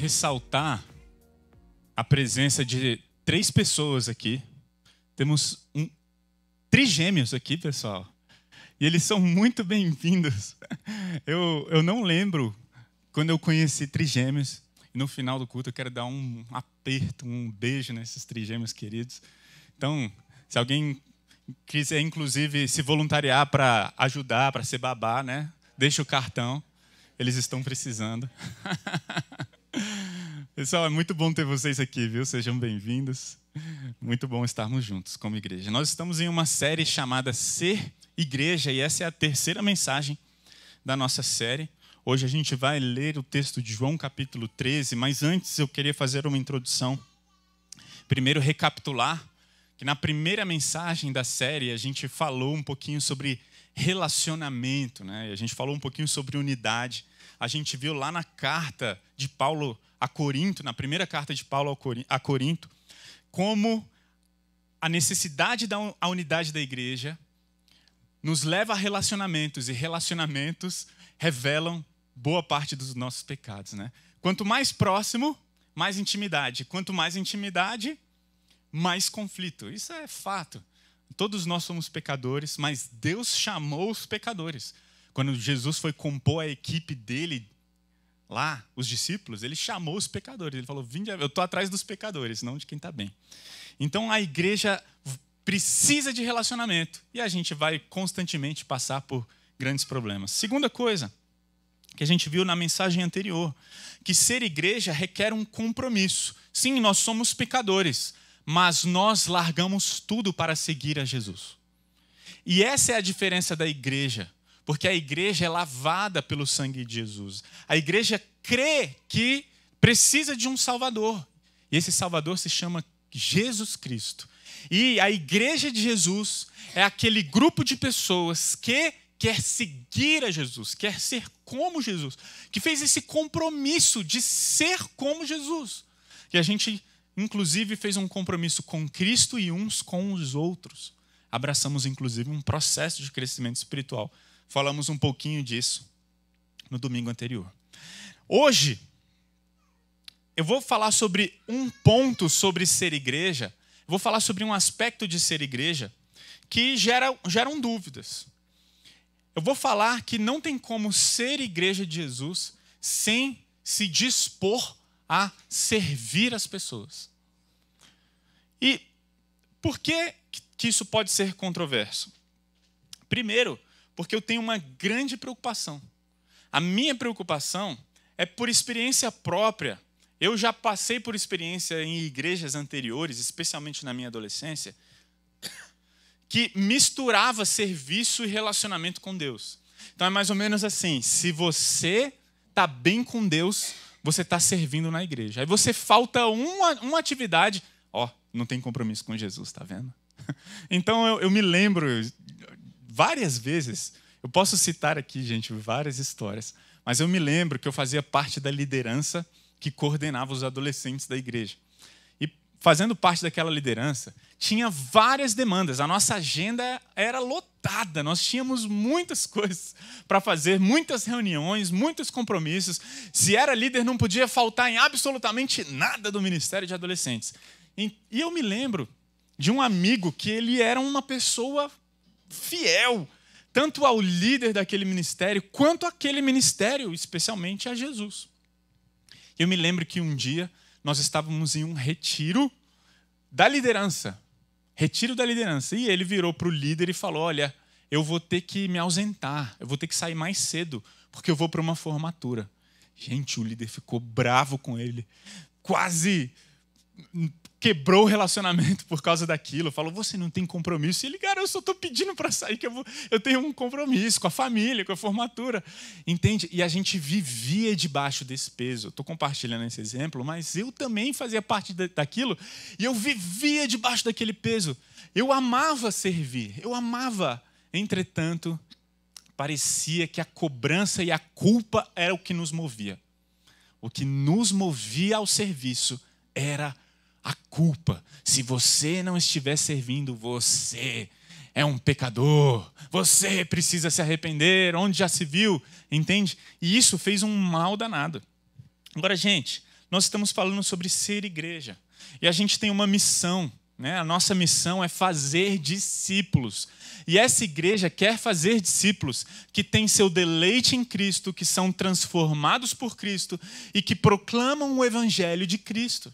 ressaltar a presença de 3 pessoas aqui. Temos trigêmeos aqui, pessoal. E eles são muito bem-vindos. Eu não lembro quando eu conheci trigêmeos. E no final do culto eu quero dar um aperto, um beijo nesses trigêmeos queridos. Então, se alguém quiser, inclusive, se voluntariar para ajudar, para ser babá, né? Deixa o cartão. Eles estão precisando. Pessoal, é muito bom ter vocês aqui, viu? Sejam bem-vindos. Muito bom estarmos juntos como igreja. Nós estamos em uma série chamada Ser Igreja, e essa é a terceira mensagem da nossa série. Hoje a gente vai ler o texto de João, capítulo 13, mas antes eu queria fazer uma introdução. Primeiro, recapitular que na primeira mensagem da série a gente falou um pouquinho sobre relacionamento, né? A gente falou um pouquinho sobre unidade. A gente viu lá na carta de Paulo a Corinto, na primeira carta de Paulo a Corinto, como a necessidade da unidade da igreja nos leva a relacionamentos, e relacionamentos revelam boa parte dos nossos pecados, né? Quanto mais próximo, mais intimidade. Quanto mais intimidade, mais conflito. Isso é fato. Todos nós somos pecadores, mas Deus chamou os pecadores. Quando Jesus foi compor a equipe dele lá, os discípulos, ele chamou os pecadores. Ele falou, eu estou atrás dos pecadores, não de quem está bem. Então a igreja precisa de relacionamento e a gente vai constantemente passar por grandes problemas. Segunda coisa que a gente viu na mensagem anterior, que ser igreja requer um compromisso. Sim, nós somos pecadores, mas nós largamos tudo para seguir a Jesus. E essa é a diferença da igreja, porque a igreja é lavada pelo sangue de Jesus. A igreja crê que precisa de um Salvador, e esse Salvador se chama Jesus Cristo. E a igreja de Jesus é aquele grupo de pessoas que quer seguir a Jesus, quer ser como Jesus, que fez esse compromisso de ser como Jesus. E a gente, inclusive, fez um compromisso com Cristo e uns com os outros. Abraçamos, inclusive, um processo de crescimento espiritual. Falamos um pouquinho disso no domingo anterior. Hoje, eu vou falar sobre um ponto sobre ser igreja, vou falar sobre um aspecto de ser igreja que geram dúvidas. Eu vou falar que não tem como ser igreja de Jesus sem se dispor a servir as pessoas. E por que isso pode ser controverso? Primeiro, porque eu tenho uma grande preocupação. A minha preocupação é por experiência própria. Eu já passei por experiência em igrejas anteriores, especialmente na minha adolescência, que misturava serviço e relacionamento com Deus. Então é mais ou menos assim, se você está bem com Deus, você está servindo na igreja. Aí você falta uma atividade, não tem compromisso com Jesus, está vendo? Então eu me lembro várias vezes, eu posso citar aqui, gente, várias histórias, mas eu me lembro que eu fazia parte da liderança que coordenava os adolescentes da igreja. E fazendo parte daquela liderança, tinha várias demandas. A nossa agenda era lotada, nós tínhamos muitas coisas para fazer, muitas reuniões, muitos compromissos. Se era líder, não podia faltar em absolutamente nada do ministério de adolescentes. E eu me lembro de um amigo que ele era uma pessoa fiel, tanto ao líder daquele ministério, quanto àquele ministério, especialmente a Jesus. Eu me lembro que um dia nós estávamos em um retiro da liderança, e ele virou para o líder e falou, olha, eu vou ter que me ausentar, eu vou ter que sair mais cedo, porque eu vou para uma formatura. Gente, o líder ficou bravo com ele, quase quebrou o relacionamento por causa daquilo, falou, você não tem compromisso? E ele, cara, eu só estou pedindo para sair, que eu tenho um compromisso com a família, com a formatura. Entende? E a gente vivia debaixo desse peso. Estou compartilhando esse exemplo, mas eu também fazia parte daquilo, e eu vivia debaixo daquele peso. Eu amava servir, eu amava. Entretanto, parecia que a cobrança e a culpa era o que nos movia. O que nos movia ao serviço era a culpa. Se você não estiver servindo, você é um pecador. Você precisa se arrepender. Onde já se viu? Entende? E isso fez um mal danado. Agora, gente, nós estamos falando sobre ser igreja. E a gente tem uma missão, né? A nossa missão é fazer discípulos. E essa igreja quer fazer discípulos que têm seu deleite em Cristo, que são transformados por Cristo e que proclamam o evangelho de Cristo.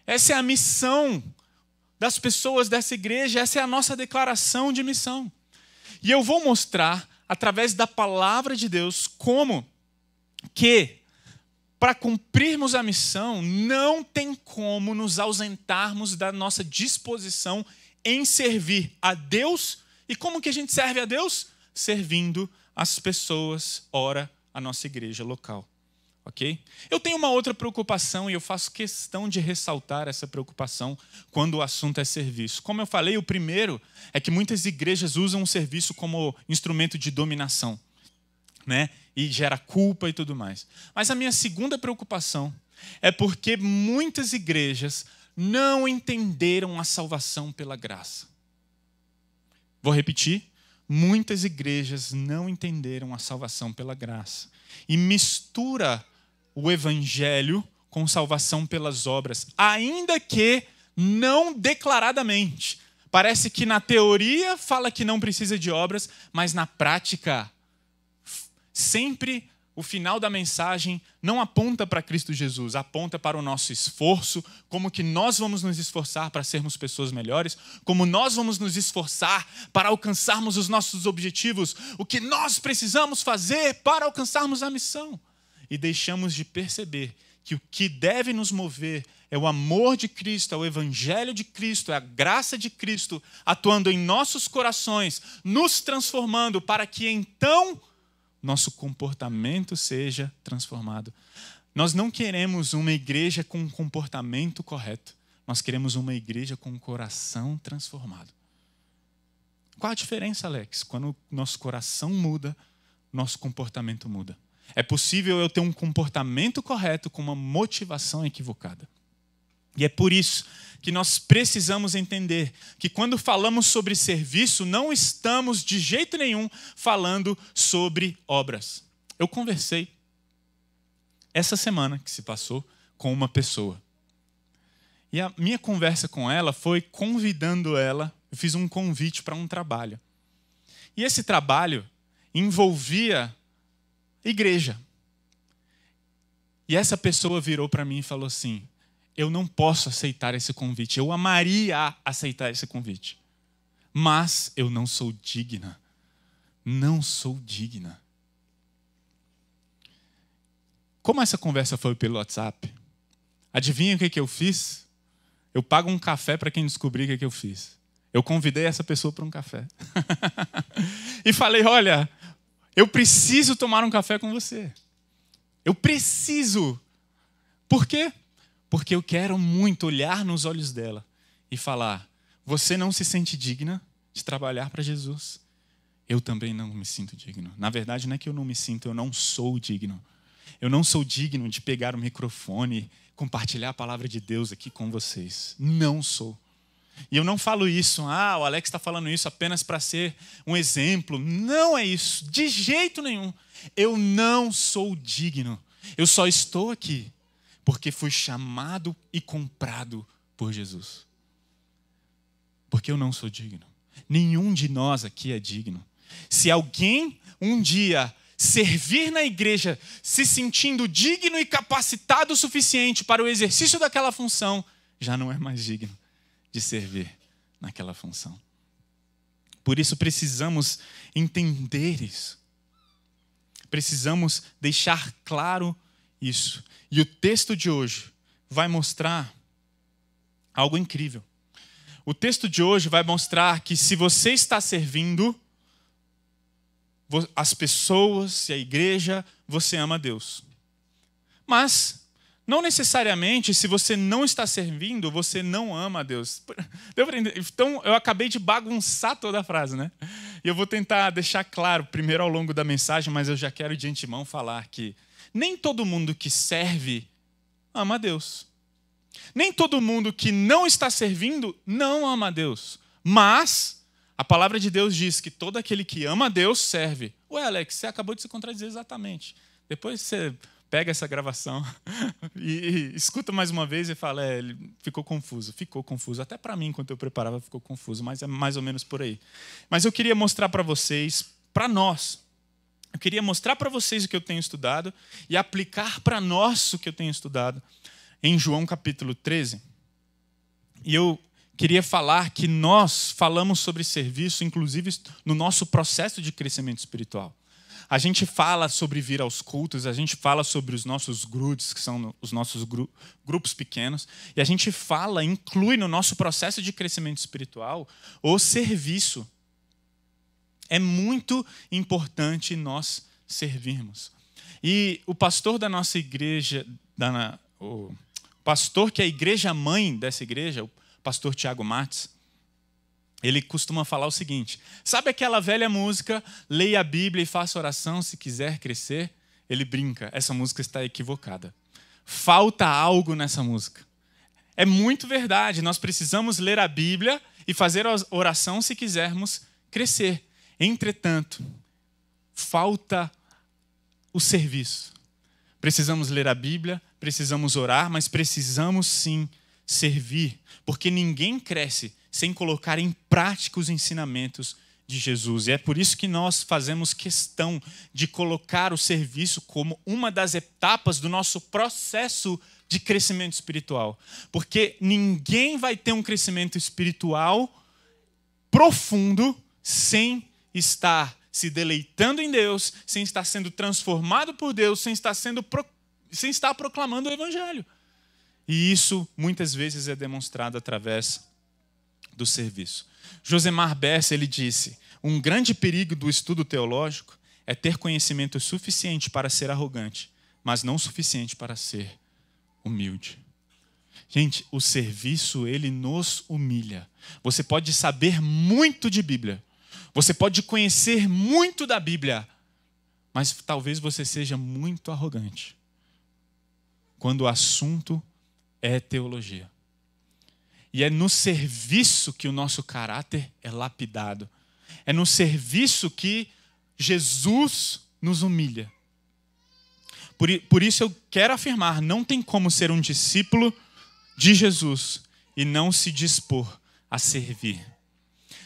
Essa é a missão das pessoas dessa igreja, essa é a nossa declaração de missão. E eu vou mostrar, através da palavra de Deus, como que, para cumprirmos a missão, não tem como nos ausentarmos da nossa disposição em servir a Deus. E como que a gente serve a Deus? Servindo as pessoas, ora, a nossa igreja local. Ok? Eu tenho uma outra preocupação e eu faço questão de ressaltar essa preocupação quando o assunto é serviço. Como eu falei, o primeiro é que muitas igrejas usam o serviço como instrumento de dominação, né? E gera culpa e tudo mais. Mas a minha segunda preocupação é porque muitas igrejas não entenderam a salvação pela graça. Vou repetir. Muitas igrejas não entenderam a salvação pela graça. E mistura o evangelho com salvação pelas obras, ainda que não declaradamente. Parece que na teoria fala que não precisa de obras, mas na prática, sempre o final da mensagem não aponta para Cristo Jesus, aponta para o nosso esforço, como que nós vamos nos esforçar para sermos pessoas melhores, como nós vamos nos esforçar para alcançarmos os nossos objetivos, o que nós precisamos fazer para alcançarmos a missão. E deixamos de perceber que o que deve nos mover é o amor de Cristo, é o evangelho de Cristo, é a graça de Cristo atuando em nossos corações, nos transformando para que então nosso comportamento seja transformado. Nós não queremos uma igreja com um comportamento correto. Nós queremos uma igreja com um coração transformado. Qual a diferença, Alex? Quando nosso coração muda, nosso comportamento muda. É possível eu ter um comportamento correto com uma motivação equivocada. E é por isso que nós precisamos entender que quando falamos sobre serviço, não estamos de jeito nenhum falando sobre obras. Eu conversei essa semana que se passou com uma pessoa. E a minha conversa com ela foi convidando ela, eu fiz um convite para um trabalho. E esse trabalho envolvia igreja. E essa pessoa virou para mim e falou assim: eu não posso aceitar esse convite. Eu amaria aceitar esse convite. Mas eu não sou digna. Não sou digna. Como essa conversa foi pelo WhatsApp, adivinha o que eu fiz? Eu pago um café para quem descobrir o que eu fiz. Eu convidei essa pessoa para um café. E falei: olha, eu preciso tomar um café com você. Eu preciso. Por quê? Porque eu quero muito olhar nos olhos dela e falar: você não se sente digna de trabalhar para Jesus? Eu também não me sinto digno. Na verdade, não é que eu não me sinto, eu não sou digno. Eu não sou digno de pegar o microfone e compartilhar a palavra de Deus aqui com vocês. Não sou. E eu não falo isso, o Alex está falando isso apenas para ser um exemplo. Não é isso, de jeito nenhum. Eu não sou digno. Eu só estou aqui porque fui chamado e comprado por Jesus. Porque eu não sou digno. Nenhum de nós aqui é digno. Se alguém um dia servir na igreja se sentindo digno e capacitado o suficiente para o exercício daquela função, já não é mais digno de servir naquela função. Por isso precisamos entender isso. Precisamos deixar claro isso. E o texto de hoje vai mostrar algo incrível. O texto de hoje vai mostrar que se você está servindo as pessoas e a igreja, você ama a Deus. Mas não necessariamente, se você não está servindo, você não ama a Deus. Então, eu acabei de bagunçar toda a frase, né? E eu vou tentar deixar claro, primeiro ao longo da mensagem, mas eu já quero de antemão falar que nem todo mundo que serve ama a Deus. Nem todo mundo que não está servindo não ama a Deus. Mas a palavra de Deus diz que todo aquele que ama a Deus serve. Ué, Alex, você acabou de se contradizer exatamente. Depois você pega essa gravação e escuta mais uma vez e fala, ele ficou confuso. Ficou confuso. Até para mim, enquanto eu preparava, ficou confuso, mas é mais ou menos por aí. Mas eu queria mostrar para vocês, para nós, eu queria mostrar para vocês o que eu tenho estudado e aplicar para nós o que eu tenho estudado em João capítulo 13. E eu queria falar que nós falamos sobre serviço, inclusive no nosso processo de crescimento espiritual. A gente fala sobre vir aos cultos, a gente fala sobre os nossos grudes, que são os nossos grupos pequenos, e a gente fala, inclui no nosso processo de crescimento espiritual o serviço. É muito importante nós servirmos. E o pastor da nossa igreja, o pastor que é a igreja mãe dessa igreja, o pastor Tiago Matos, ele costuma falar o seguinte: sabe aquela velha música, leia a Bíblia e faça oração se quiser crescer? Ele brinca, essa música está equivocada. Falta algo nessa música. É muito verdade, nós precisamos ler a Bíblia e fazer oração se quisermos crescer. Entretanto, falta o serviço. Precisamos ler a Bíblia, precisamos orar, mas precisamos sim servir, porque ninguém cresce sem colocar em prática os ensinamentos de Jesus. E é por isso que nós fazemos questão de colocar o serviço como uma das etapas do nosso processo de crescimento espiritual. Porque ninguém vai ter um crescimento espiritual profundo sem estar se deleitando em Deus, sem estar sendo transformado por Deus, sem estar proclamando o Evangelho. E isso, muitas vezes, é demonstrado através do serviço. Josemar Bessa, ele disse, um grande perigo do estudo teológico é ter conhecimento suficiente para ser arrogante, mas não suficiente para ser humilde. Gente, o serviço, ele nos humilha. Você pode saber muito de Bíblia, você pode conhecer muito da Bíblia, mas talvez você seja muito arrogante quando o assunto é teologia. E é no serviço que o nosso caráter é lapidado. É no serviço que Jesus nos humilha. Por isso eu quero afirmar, não tem como ser um discípulo de Jesus e não se dispor a servir.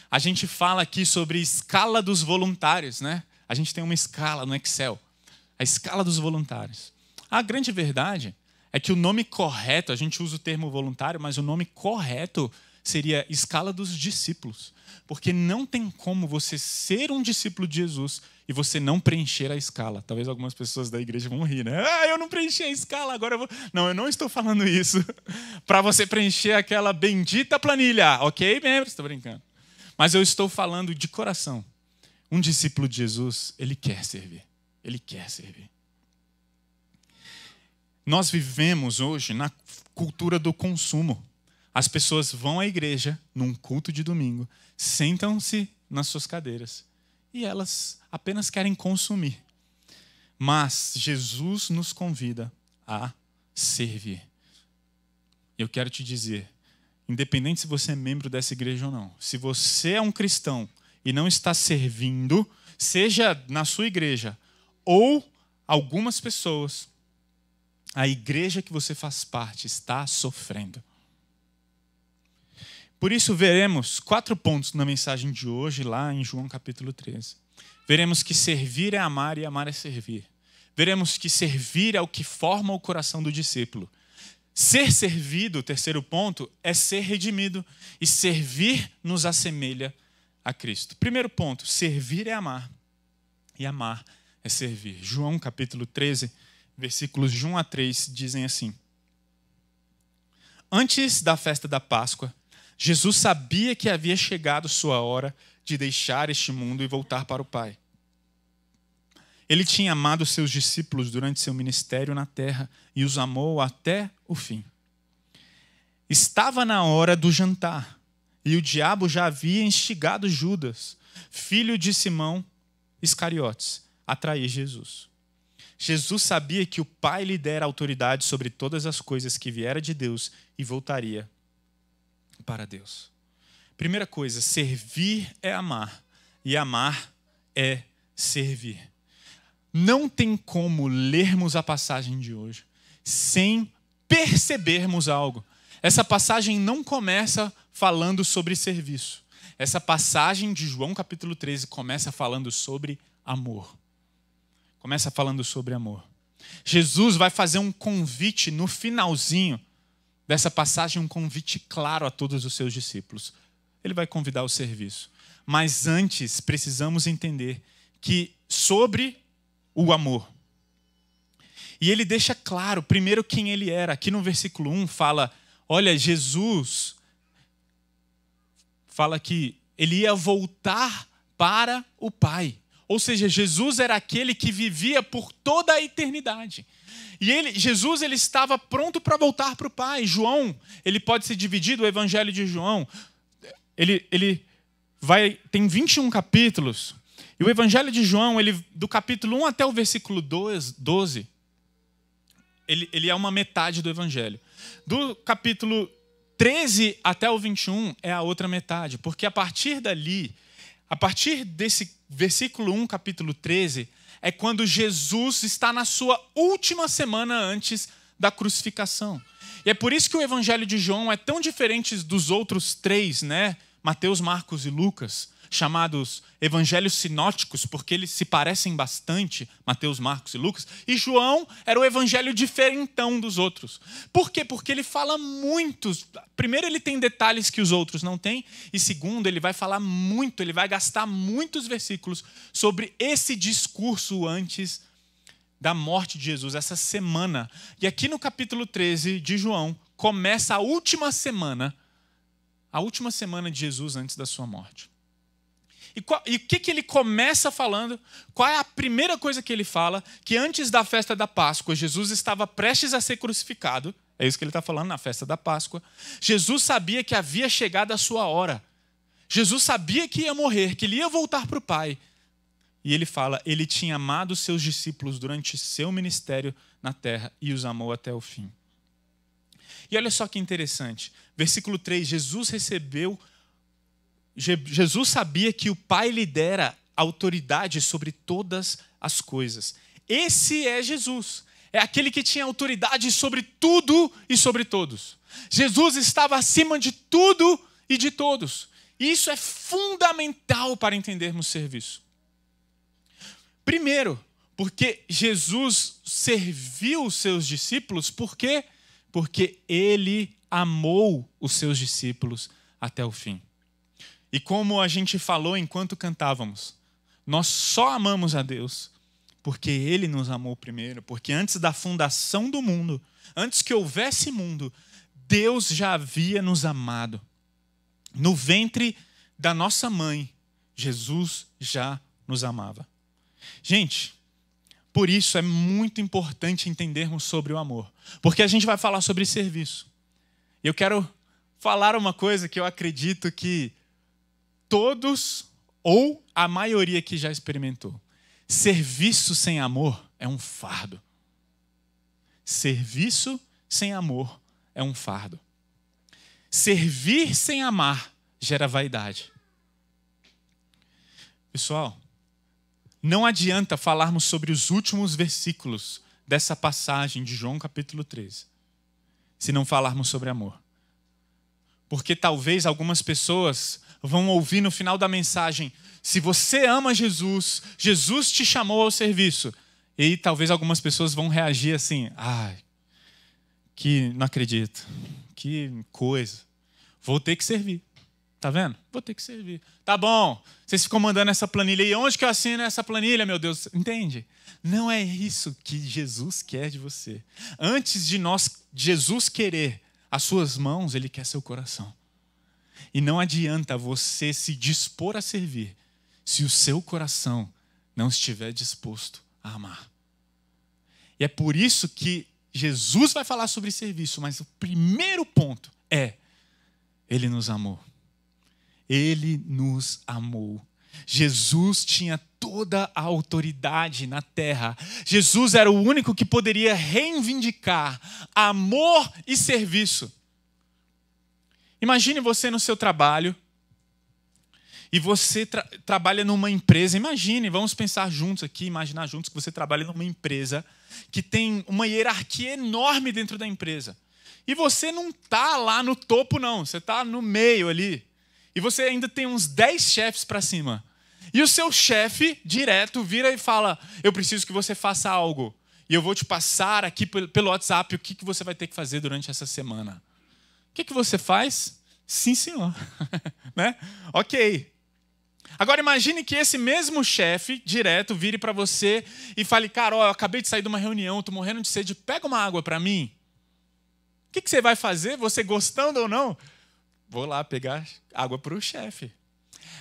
A gente fala aqui sobre a escala dos voluntários, né? A gente tem uma escala no Excel, a escala dos voluntários. A grande verdade é que o nome correto, a gente usa o termo voluntário, mas o nome correto seria escala dos discípulos. Porque não tem como você ser um discípulo de Jesus e você não preencher a escala. Talvez algumas pessoas da igreja vão rir, né? Eu não preenchi a escala, agora eu vou... Não, eu não estou falando isso para você preencher aquela bendita planilha. Ok, membros? Estou brincando. Mas eu estou falando de coração. Um discípulo de Jesus, ele quer servir. Ele quer servir. Nós vivemos hoje na cultura do consumo. As pessoas vão à igreja, num culto de domingo, sentam-se nas suas cadeiras e elas apenas querem consumir. Mas Jesus nos convida a servir. Eu quero te dizer, independente se você é membro dessa igreja ou não, se você é um cristão e não está servindo, seja na sua igreja ou algumas pessoas, a igreja que você faz parte está sofrendo. Por isso veremos 4 pontos na mensagem de hoje, lá em João capítulo 13. Veremos que servir é amar e amar é servir. Veremos que servir é o que forma o coração do discípulo. Ser servido, o terceiro ponto, é ser redimido. E servir nos assemelha a Cristo. Primeiro ponto, servir é amar. E amar é servir. João capítulo 13, versículos de 1 a 3 dizem assim. Antes da festa da Páscoa, Jesus sabia que havia chegado sua hora de deixar este mundo e voltar para o Pai. Ele tinha amado seus discípulos durante seu ministério na terra e os amou até o fim. Estava na hora do jantar e o diabo já havia instigado Judas, filho de Simão Iscariotes, a trair Jesus. Jesus sabia que o Pai lhe dera autoridade sobre todas as coisas que viera de Deus e voltaria para Deus. Primeira coisa, servir é amar e amar é servir. não tem como lermos a passagem de hoje sem percebermos algo. Essa passagem não começa falando sobre serviço. Essa passagem de João capítulo 13 começa falando sobre amor. Começa falando sobre amor. Jesus vai fazer um convite no finalzinho dessa passagem, um convite claro a todos os seus discípulos. Ele vai convidar ao serviço. Mas antes, precisamos entender que sobre o amor. E ele deixa claro, primeiro, quem ele era. Aqui no versículo 1 fala, olha, Jesus fala que ele ia voltar para o Pai. Ou seja, Jesus era aquele que vivia por toda a eternidade. E Jesus estava pronto para voltar para o Pai. João, ele pode ser dividido, o Evangelho de João, tem 21 capítulos. E o Evangelho de João, do capítulo 1 até o versículo 12, ele é uma metade do Evangelho. Do capítulo 13 até o 21 é a outra metade. Porque a partir desse versículo 1, capítulo 13, é quando Jesus está na sua última semana antes da crucificação. E é por isso que o Evangelho de João é tão diferente dos outros três, né? Mateus, Marcos e Lucas, chamados evangelhos sinóticos, porque eles se parecem bastante, Mateus, Marcos e Lucas, e João era o evangelho diferentão dos outros. Por quê? Porque ele fala muitos. Primeiro, ele tem detalhes que os outros não têm, e segundo, ele vai falar muito, ele vai gastar muitos versículos sobre esse discurso antes da morte de Jesus, essa semana. E aqui no capítulo 13 de João, começa a última semana de Jesus antes da sua morte. E o que ele começa falando? Qual é a primeira coisa que ele fala? Que antes da festa da Páscoa, Jesus estava prestes a ser crucificado. É isso que ele está falando na festa da Páscoa. Jesus sabia que havia chegado a sua hora. Jesus sabia que ia morrer, que ele ia voltar para o Pai. E ele fala, ele tinha amado os seus discípulos durante seu ministério na terra e os amou até o fim. E olha só que interessante. Versículo 3, Jesus sabia que o Pai lhe dera autoridade sobre todas as coisas. Esse é Jesus. É aquele que tinha autoridade sobre tudo e sobre todos. Jesus estava acima de tudo e de todos. Isso é fundamental para entendermos serviço. Primeiro, porque Jesus serviu os seus discípulos, por quê? Porque ele amou os seus discípulos até o fim. E como a gente falou enquanto cantávamos, nós só amamos a Deus porque ele nos amou primeiro, porque antes da fundação do mundo, antes que houvesse mundo, Deus já havia nos amado. No ventre da nossa mãe, Jesus já nos amava. Gente, por isso é muito importante entendermos sobre o amor, porque a gente vai falar sobre serviço. E eu quero falar uma coisa que eu acredito que todos, ou a maioria que já experimentou. Serviço sem amor é um fardo. Serviço sem amor é um fardo. Servir sem amar gera vaidade. Pessoal, não adianta falarmos sobre os últimos versículos dessa passagem de João capítulo 13, se não falarmos sobre amor. Porque talvez algumas pessoas vão ouvir no final da mensagem, se você ama Jesus, Jesus te chamou ao serviço. E aí, talvez algumas pessoas vão reagir assim, que não acredito, que coisa, vou ter que servir. Tá vendo? Vou ter que servir. Tá bom, vocês ficam mandando essa planilha aí, onde que eu assino essa planilha, meu Deus? Entende? Não é isso que Jesus quer de você. Antes de Jesus querer as suas mãos, ele quer seu coração. E não adianta você se dispor a servir se o seu coração não estiver disposto a amar. E é por isso que Jesus vai falar sobre serviço, mas o primeiro ponto é, ele nos amou. Ele nos amou. Jesus tinha toda a autoridade na terra. Jesus era o único que poderia reivindicar amor e serviço. Imagine você no seu trabalho e você trabalha numa empresa, imagine, vamos pensar juntos aqui, imaginar juntos que você trabalha numa empresa que tem uma hierarquia enorme dentro da empresa. E você não está lá no topo, não, você está no meio ali. E você ainda tem uns 10 chefes para cima. E o seu chefe, direto, vira e fala, eu preciso que você faça algo. E eu vou te passar aqui pelo WhatsApp o que você vai ter que fazer durante essa semana. O que você faz? Sim, senhor. Né? Ok. Agora imagine que esse mesmo chefe, direto, vire para você e fale, cara, ó, eu acabei de sair de uma reunião, estou morrendo de sede, pega uma água para mim. O que você vai fazer? Você gostando ou não? Vou lá pegar água para o chefe.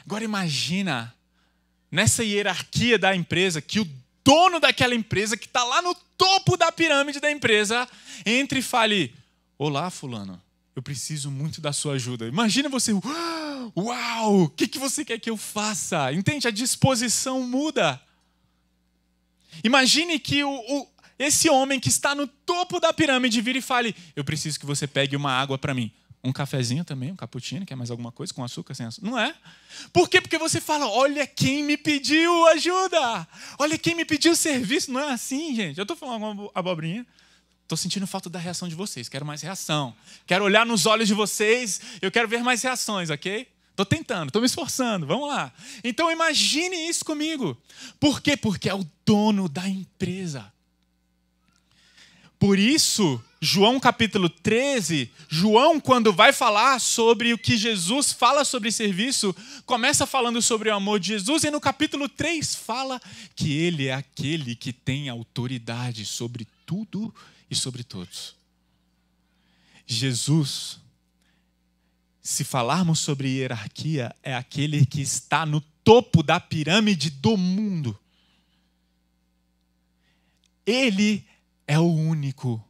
Agora imagina, nessa hierarquia da empresa, que o dono daquela empresa, que está lá no topo da pirâmide da empresa, entre e fale, olá, fulano, eu preciso muito da sua ajuda. Imagina você, uau, o que você quer que eu faça? Entende? A disposição muda. Imagine que esse homem que está no topo da pirâmide vira e fale, eu preciso que você pegue uma água para mim. Um cafezinho também, um cappuccino, quer mais alguma coisa com açúcar, sem açúcar? Não é? Por quê? Porque você fala, olha quem me pediu ajuda. Olha quem me pediu serviço. Não é assim, gente. Eu estou falando alguma abobrinha. Estou sentindo falta da reação de vocês. Quero mais reação. Quero olhar nos olhos de vocês. Eu quero ver mais reações, ok? Estou tentando, estou me esforçando. Vamos lá. Então imagine isso comigo. Por quê? Porque é o dono da empresa. Por isso, João capítulo 13, João, quando vai falar sobre o que Jesus fala sobre serviço, começa falando sobre o amor de Jesus e no capítulo 3 fala que ele é aquele que tem autoridade sobre tudo e sobre todos. Jesus, se falarmos sobre hierarquia, é aquele que está no topo da pirâmide do mundo. Ele é o único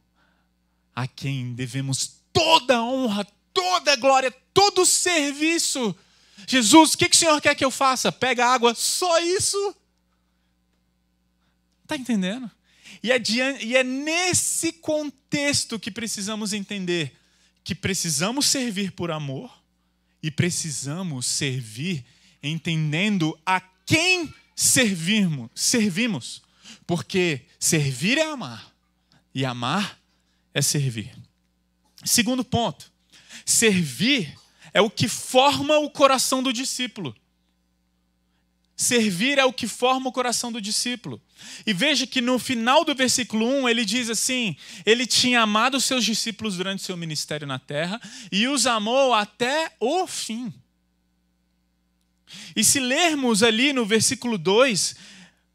a quem devemos toda a honra, toda a glória, todo o serviço. Jesus, o que o Senhor quer que eu faça? Pega água, só isso? Está entendendo? E é nesse contexto que precisamos entender que precisamos servir por amor e precisamos servir entendendo a quem servimos. Porque servir é amar. E amar é servir. Segundo ponto, servir é o que forma o coração do discípulo. Servir é o que forma o coração do discípulo. E veja que no final do versículo 1, ele diz assim, ele tinha amado os seus discípulos durante seu ministério na terra e os amou até o fim. E se lermos ali no versículo 2,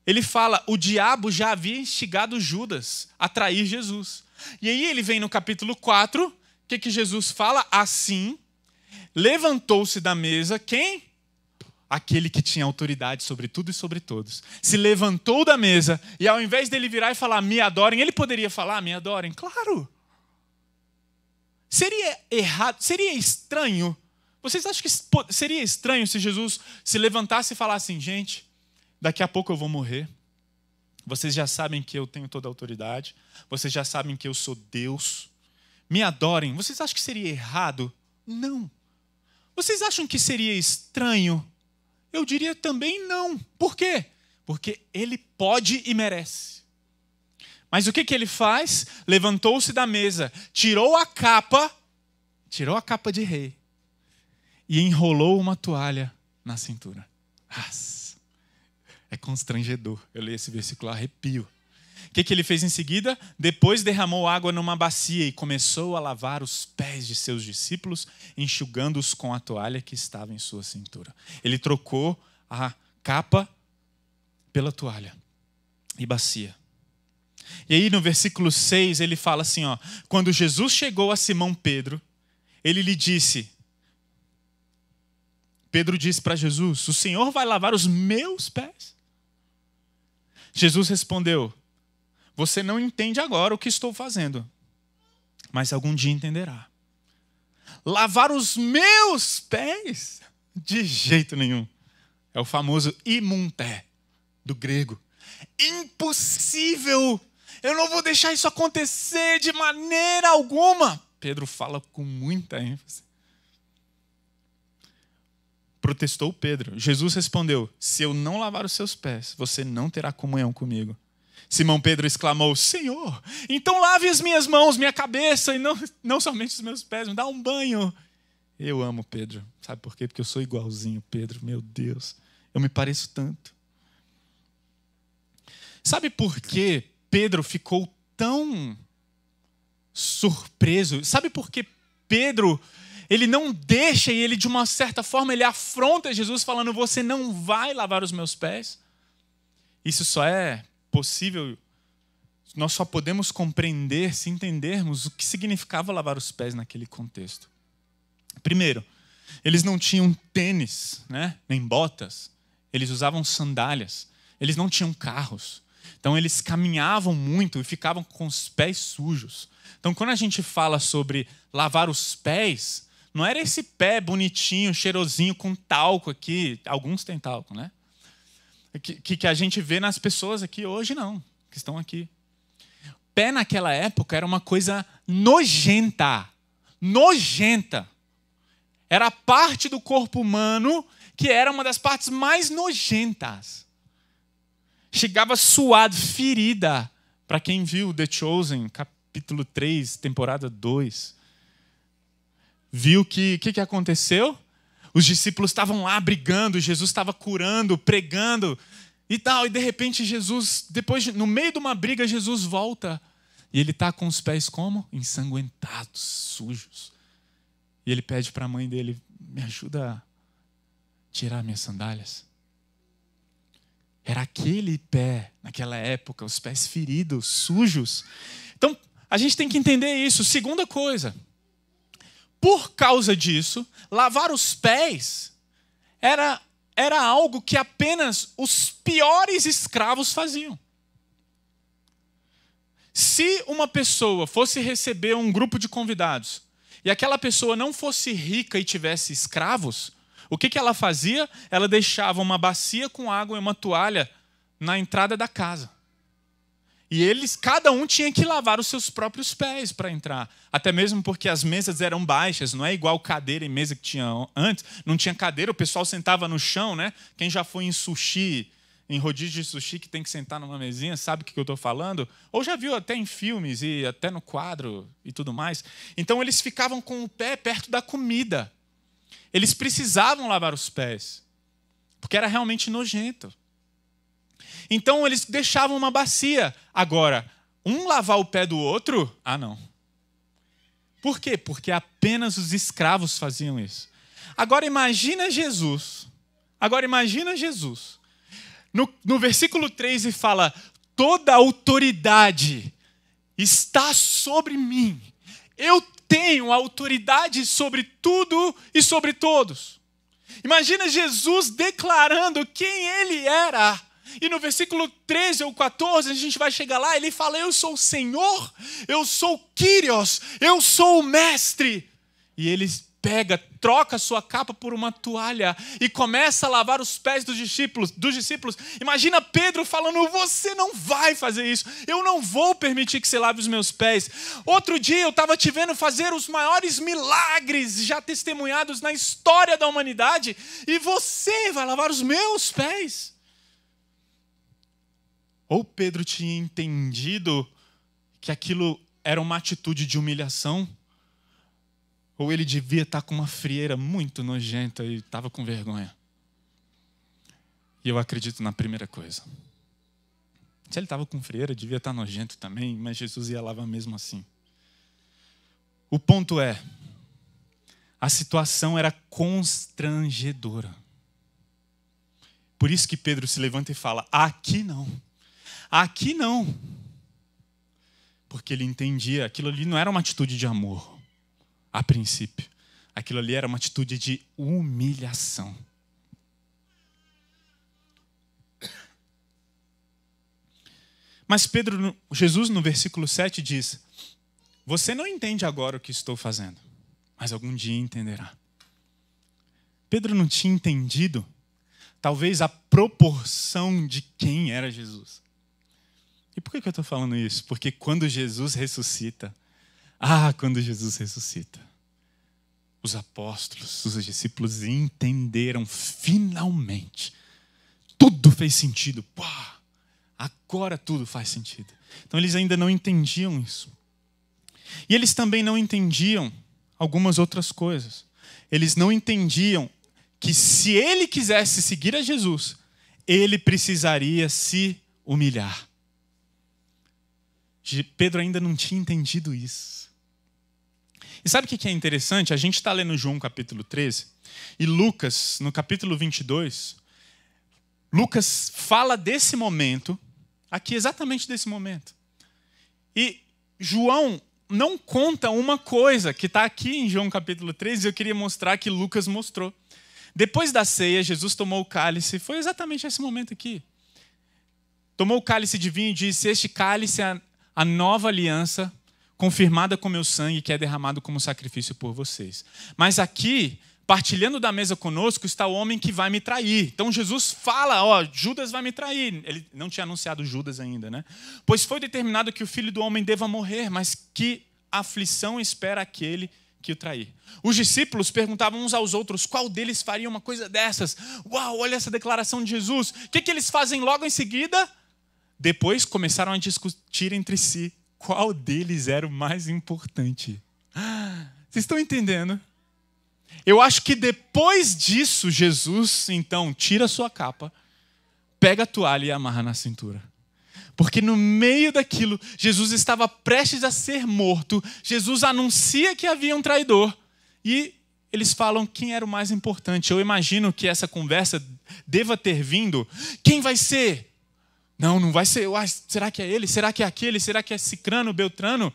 ele fala, o diabo já havia instigado Judas a trair Jesus. E aí ele vem no capítulo 4, o que Jesus fala? Assim, levantou-se da mesa, quem? Aquele que tinha autoridade sobre tudo e sobre todos. Se levantou da mesa e ao invés dele virar e falar, me adorem, ele poderia falar, me adorem? Claro. Seria errado, seria estranho. Vocês acham que seria estranho se Jesus se levantasse e falasse assim, gente, daqui a pouco eu vou morrer. Vocês já sabem que eu tenho toda a autoridade. Vocês já sabem que eu sou Deus. Me adorem. Vocês acham que seria errado? Não. Vocês acham que seria estranho? Eu diria também não. Por quê? Porque ele pode e merece. Mas o que ele faz? Levantou-se da mesa, tirou a capa de rei e enrolou uma toalha na cintura. É constrangedor. Eu leio esse versículo, arrepio. O que ele fez em seguida? Depois derramou água numa bacia e começou a lavar os pés de seus discípulos, enxugando-os com a toalha que estava em sua cintura. Ele trocou a capa pela toalha e bacia. E aí no versículo 6 ele fala assim, ó, quando Jesus chegou a Simão Pedro, ele lhe disse, Pedro disse para Jesus, o Senhor vai lavar os meus pés? Jesus respondeu, você não entende agora o que estou fazendo, mas algum dia entenderá. Lavar os meus pés? De jeito nenhum. É o famoso imunté, do grego. Impossível! Eu não vou deixar isso acontecer de maneira alguma. Pedro fala com muita ênfase. protestou Pedro. Jesus respondeu: se eu não lavar os seus pés, você não terá comunhão comigo. Simão Pedro exclamou: Senhor, então lave as minhas mãos, minha cabeça, e não somente os meus pés, me dá um banho. Eu amo Pedro. Sabe por quê? Porque eu sou igualzinho Pedro. Meu Deus, eu me pareço tanto. Sabe por que Pedro ficou tão surpreso? Sabe por que Pedro, ele não deixa e ele, de uma certa forma, ele afronta Jesus falando: você não vai lavar os meus pés? Isso só é possível, nós só podemos compreender se entendermos o que significava lavar os pés naquele contexto. Primeiro, eles não tinham tênis, né? Nem botas. Eles usavam sandálias. Eles não tinham carros. Então, eles caminhavam muito e ficavam com os pés sujos. Então, quando a gente fala sobre lavar os pés, não era esse pé bonitinho, cheirosinho, com talco aqui. Alguns têm talco, né? Que a gente vê nas pessoas aqui hoje, não, que estão aqui. Pé naquela época era uma coisa nojenta. Nojenta. Era a parte do corpo humano que era uma das partes mais nojentas. Chegava suado, ferida. Para quem viu The Chosen, capítulo 3, temporada 2, viu que aconteceu? Os discípulos estavam lá brigando, Jesus estava curando, pregando e tal. E de repente Jesus, no meio de uma briga, Jesus volta. E ele está com os pés como? Ensanguentados, sujos. E ele pede para a mãe dele: me ajuda a tirar minhas sandálias. Era aquele pé, naquela época, os pés feridos, sujos. Então, a gente tem que entender isso. Segunda coisa. Por causa disso, lavar os pés era algo que apenas os piores escravos faziam. Se uma pessoa fosse receber um grupo de convidados e aquela pessoa não fosse rica e tivesse escravos, o que ela fazia? Ela deixava uma bacia com água e uma toalha na entrada da casa. E cada um tinha que lavar os seus próprios pés para entrar. Até mesmo porque as mesas eram baixas, não é igual cadeira e mesa que tinha antes. Não tinha cadeira, o pessoal sentava no chão, né? Quem já foi em sushi, em rodízio de sushi, que tem que sentar numa mesinha, sabe o que eu estou falando? Ou já viu até em filmes e até no quadro e tudo mais. Então eles ficavam com o pé perto da comida. Eles precisavam lavar os pés, porque era realmente nojento. Então, eles deixavam uma bacia. Agora, um lavar o pé do outro? Ah, não. Por quê? Porque apenas os escravos faziam isso. Agora, imagina Jesus. No versículo 3, ele fala: toda autoridade está sobre mim. Eu tenho autoridade sobre tudo e sobre todos. Imagina Jesus declarando quem ele era. E no versículo 13 ou 14, a gente vai chegar lá, ele fala: eu sou o Senhor, eu sou o Kyrios, eu sou o Mestre. E ele troca sua capa por uma toalha e começa a lavar os pés dos discípulos. Imagina Pedro falando: você não vai fazer isso, eu não vou permitir que você lave os meus pés. Outro dia eu estava te vendo fazer os maiores milagres já testemunhados na história da humanidade, e você vai lavar os meus pés? Ou Pedro tinha entendido que aquilo era uma atitude de humilhação, ou ele devia estar com uma frieira muito nojenta e estava com vergonha. E eu acredito na primeira coisa. Se ele estava com frieira, devia estar nojento também, mas Jesus ia lavar mesmo assim. O ponto é, a situação era constrangedora. Por isso que Pedro se levanta e fala: aqui não. Aqui não. Porque ele entendia, aquilo ali não era uma atitude de amor, a princípio. Aquilo ali era uma atitude de humilhação. Mas Jesus no versículo 7 diz: você não entende agora o que estou fazendo, mas algum dia entenderá. Pedro não tinha entendido, talvez, a proporção de quem era Jesus. E por que eu estou falando isso? Porque quando Jesus ressuscita, os apóstolos, os discípulos entenderam finalmente. Tudo fez sentido. Pá, agora tudo faz sentido. Então eles ainda não entendiam isso. E eles também não entendiam algumas outras coisas. Eles não entendiam que se ele quisesse seguir a Jesus, ele precisaria se humilhar. Pedro ainda não tinha entendido isso. E sabe o que é interessante? A gente está lendo João capítulo 13 e Lucas, no capítulo 22, Lucas fala desse momento, aqui exatamente desse momento. E João não conta uma coisa que está aqui em João capítulo 13 e eu queria mostrar que Lucas mostrou. Depois da ceia, Jesus tomou o cálice, foi exatamente esse momento aqui. Tomou o cálice de vinho e disse: este cálice é a nova aliança confirmada com meu sangue, que é derramado como sacrifício por vocês. Mas aqui, partilhando da mesa conosco, está o homem que vai me trair. Então Jesus fala, Judas vai me trair. Ele não tinha anunciado Judas ainda, né? Pois foi determinado que o Filho do Homem deva morrer, mas que aflição espera aquele que o trair. Os discípulos perguntavam uns aos outros qual deles faria uma coisa dessas. Uau, olha essa declaração de Jesus. O que eles fazem logo em seguida? Depois começaram a discutir entre si qual deles era o mais importante. Vocês estão entendendo? Eu acho que depois disso, Jesus, então, tira a sua capa, pega a toalha e amarra na cintura. Porque no meio daquilo, Jesus estava prestes a ser morto. Jesus anuncia que havia um traidor. E eles falam quem era o mais importante. Eu imagino que essa conversa deva ter vindo. Quem vai ser? Não vai ser. Uai, será que é ele? Será que é aquele? Será que é Cicrano, Beltrano?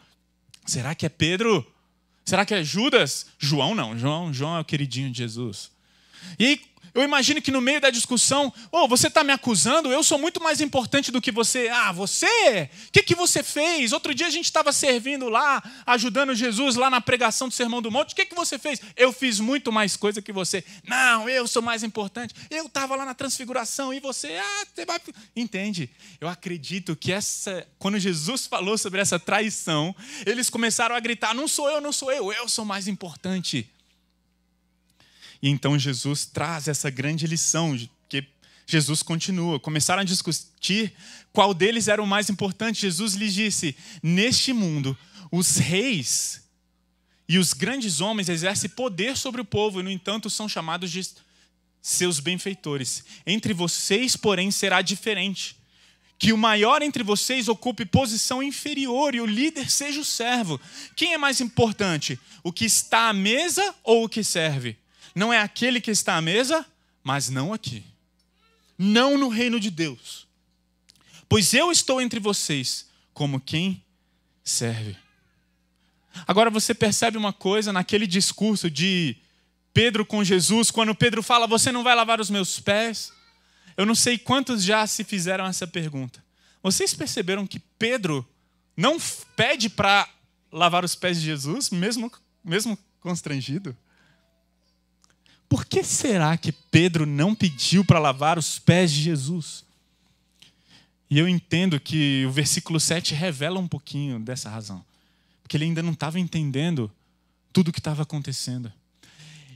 Será que é Pedro? Será que é Judas? João não. João é o queridinho de Jesus. E aí, eu imagino que no meio da discussão, você está me acusando? Eu sou muito mais importante do que você. Você? O que você fez? Outro dia a gente estava servindo lá, ajudando Jesus lá na pregação do Sermão do Monte. O que você fez? Eu fiz muito mais coisa que você. Não, eu sou mais importante. Eu estava lá na transfiguração e você vai... Entende? Eu acredito que quando Jesus falou sobre essa traição, eles começaram a gritar, não sou eu sou mais importante. E então Jesus traz essa grande lição, que Jesus continua. Começaram a discutir qual deles era o mais importante. Jesus lhes disse, neste mundo, os reis e os grandes homens exercem poder sobre o povo e, no entanto, são chamados de seus benfeitores. Entre vocês, porém, será diferente. Que o maior entre vocês ocupe posição inferior e o líder seja o servo. Quem é mais importante? O que está à mesa ou o que serve? Não é aquele que está à mesa, mas não aqui. Não no reino de Deus. Pois eu estou entre vocês como quem serve. Agora você percebe uma coisa naquele discurso de Pedro com Jesus, quando Pedro fala, você não vai lavar os meus pés? Eu não sei quantos já se fizeram essa pergunta. Vocês perceberam que Pedro não pede para lavar os pés de Jesus, mesmo constrangido? Por que será que Pedro não pediu para lavar os pés de Jesus? E eu entendo que o versículo 7 revela um pouquinho dessa razão. Porque ele ainda não estava entendendo tudo o que estava acontecendo.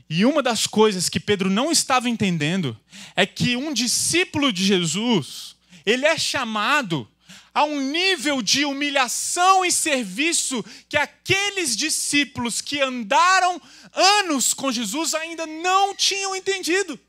E uma das coisas que Pedro não estava entendendo é que um discípulo de Jesus, ele é chamado a um nível de humilhação e serviço que aqueles discípulos que andaram anos com Jesus ainda não tinham entendido.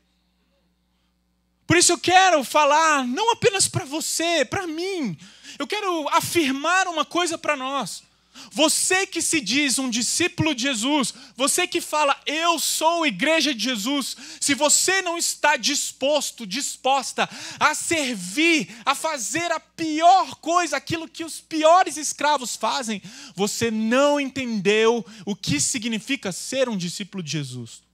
Por isso eu quero falar, não apenas para você, para mim. Eu quero afirmar uma coisa para nós. Você que se diz um discípulo de Jesus, você que fala, eu sou igreja de Jesus, se você não está disposta a servir, a fazer a pior coisa, aquilo que os piores escravos fazem, você não entendeu o que significa ser um discípulo de Jesus.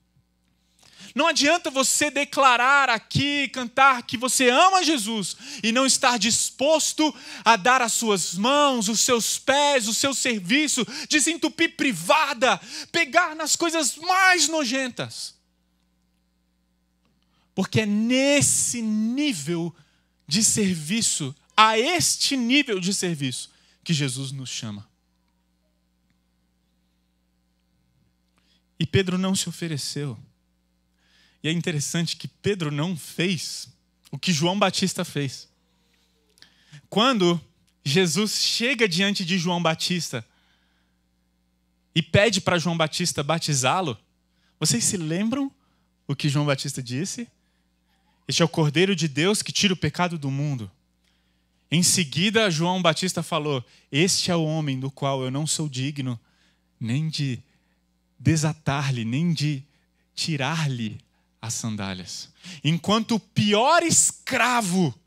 Não adianta você declarar aqui, cantar que você ama Jesus e não estar disposto a dar as suas mãos, os seus pés, o seu serviço, desentupir privada, pegar nas coisas mais nojentas. Porque é nesse nível de serviço, a este nível de serviço, que Jesus nos chama. E Pedro não se ofereceu. E é interessante que Pedro não fez o que João Batista fez. Quando Jesus chega diante de João Batista e pede para João Batista batizá-lo, vocês se lembram o que João Batista disse? Este é o Cordeiro de Deus que tira o pecado do mundo. Em seguida, João Batista falou: este é o homem do qual eu não sou digno nem de desatar-lhe, nem de tirar-lhe as sandálias. Enquanto o pior escravo,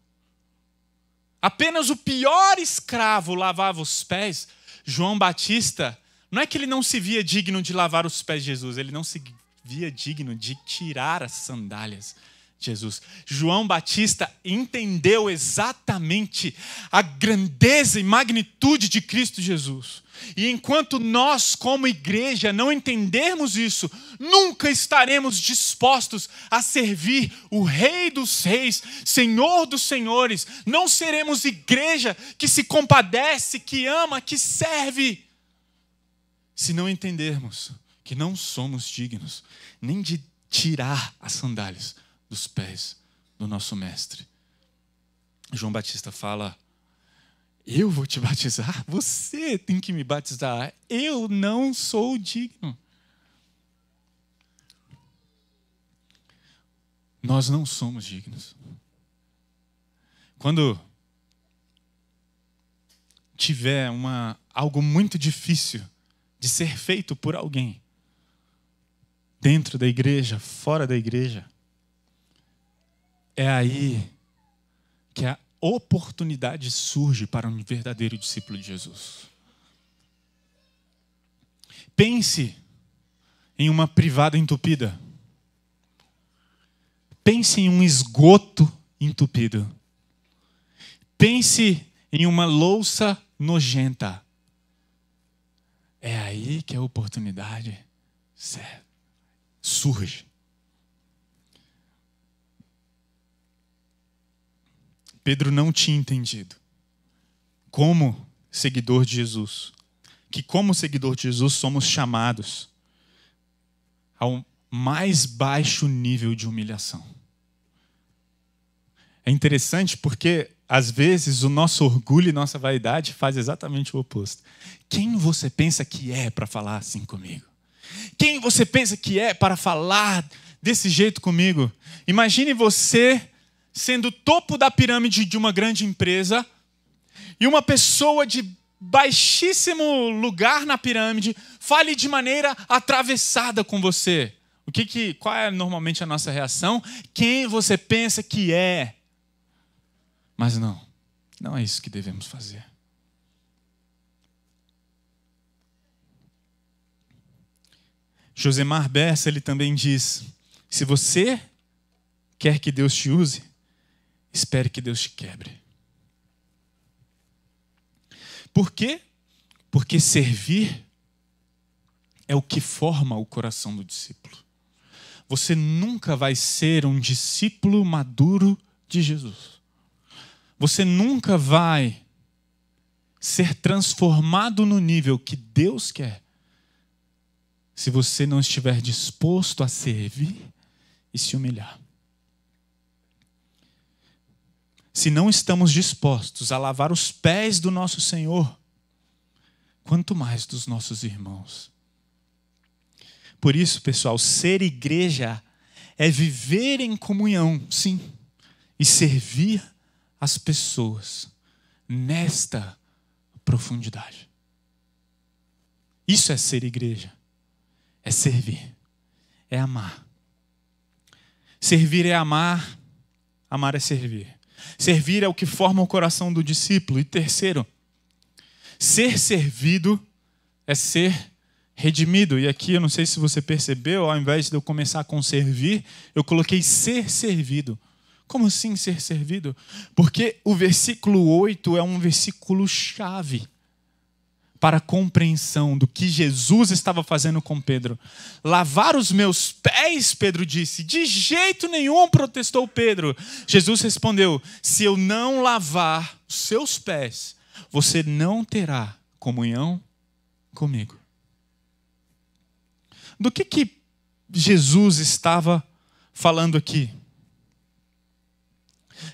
apenas o pior escravo lavava os pés, João Batista, não é que ele não se via digno de lavar os pés de Jesus, ele não se via digno de tirar as sandálias de Jesus. João Batista entendeu exatamente a grandeza e magnitude de Cristo Jesus. E enquanto nós, como igreja, não entendermos isso, nunca estaremos dispostos a servir o Rei dos Reis, Senhor dos Senhores. Não seremos igreja que se compadece, que ama, que serve, se não entendermos que não somos dignos nem de tirar as sandálias dos pés do nosso mestre. João Batista fala: eu vou te batizar? Você tem que me batizar. Eu não sou digno. Nós não somos dignos. Quando tiver algo muito difícil de ser feito por alguém, dentro da igreja, fora da igreja, é aí que a oportunidade surge para um verdadeiro discípulo de Jesus. Pense em uma privada entupida. Pense em um esgoto entupido. Pense em uma louça nojenta. É aí que a oportunidade surge. Pedro não tinha entendido, como seguidor de Jesus, que como seguidor de Jesus somos chamados ao mais baixo nível de humilhação. É interessante porque, às vezes, o nosso orgulho e nossa vaidade faz exatamente o oposto. Quem você pensa que é para falar assim comigo? Quem você pensa que é para falar desse jeito comigo? Imagine você sendo o topo da pirâmide de uma grande empresa e uma pessoa de baixíssimo lugar na pirâmide fale de maneira atravessada com você. Qual é normalmente a nossa reação? Quem você pensa que é? Mas não é isso que devemos fazer. Josemar Bessa, ele também diz: se você quer que Deus te use, espere que Deus te quebre. Por quê? Porque servir é o que forma o coração do discípulo. Você nunca vai ser um discípulo maduro de Jesus. Você nunca vai ser transformado no nível que Deus quer se você não estiver disposto a servir e se humilhar. Se não estamos dispostos a lavar os pés do nosso Senhor, quanto mais dos nossos irmãos. Por isso, pessoal, ser igreja é viver em comunhão, sim, e servir as pessoas nesta profundidade. Isso é ser igreja. É servir. É amar. Servir é amar. Amar é servir. Servir é o que forma o coração do discípulo. E terceiro, ser servido é ser redimido. E aqui eu não sei se você percebeu, ao invés de eu começar com servir, eu coloquei ser servido. Como assim ser servido? Porque o versículo 8 é um versículo chave para a compreensão do que Jesus estava fazendo com Pedro. Lavar os meus pés, Pedro disse. De jeito nenhum, protestou Pedro. Jesus respondeu: se eu não lavar os seus pés, você não terá comunhão comigo. Do que Jesus estava falando aqui?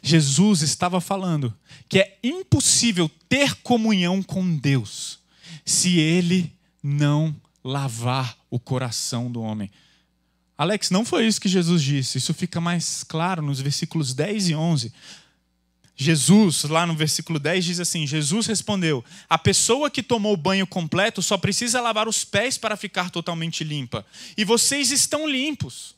Jesus estava falando que é impossível ter comunhão com Deus se Ele não lavar o coração do homem. Alex, não foi isso que Jesus disse. Isso fica mais claro nos versículos 10 e 11. Jesus, lá no versículo 10, diz assim: Jesus respondeu: a pessoa que tomou banho completo só precisa lavar os pés para ficar totalmente limpa. E vocês estão limpos.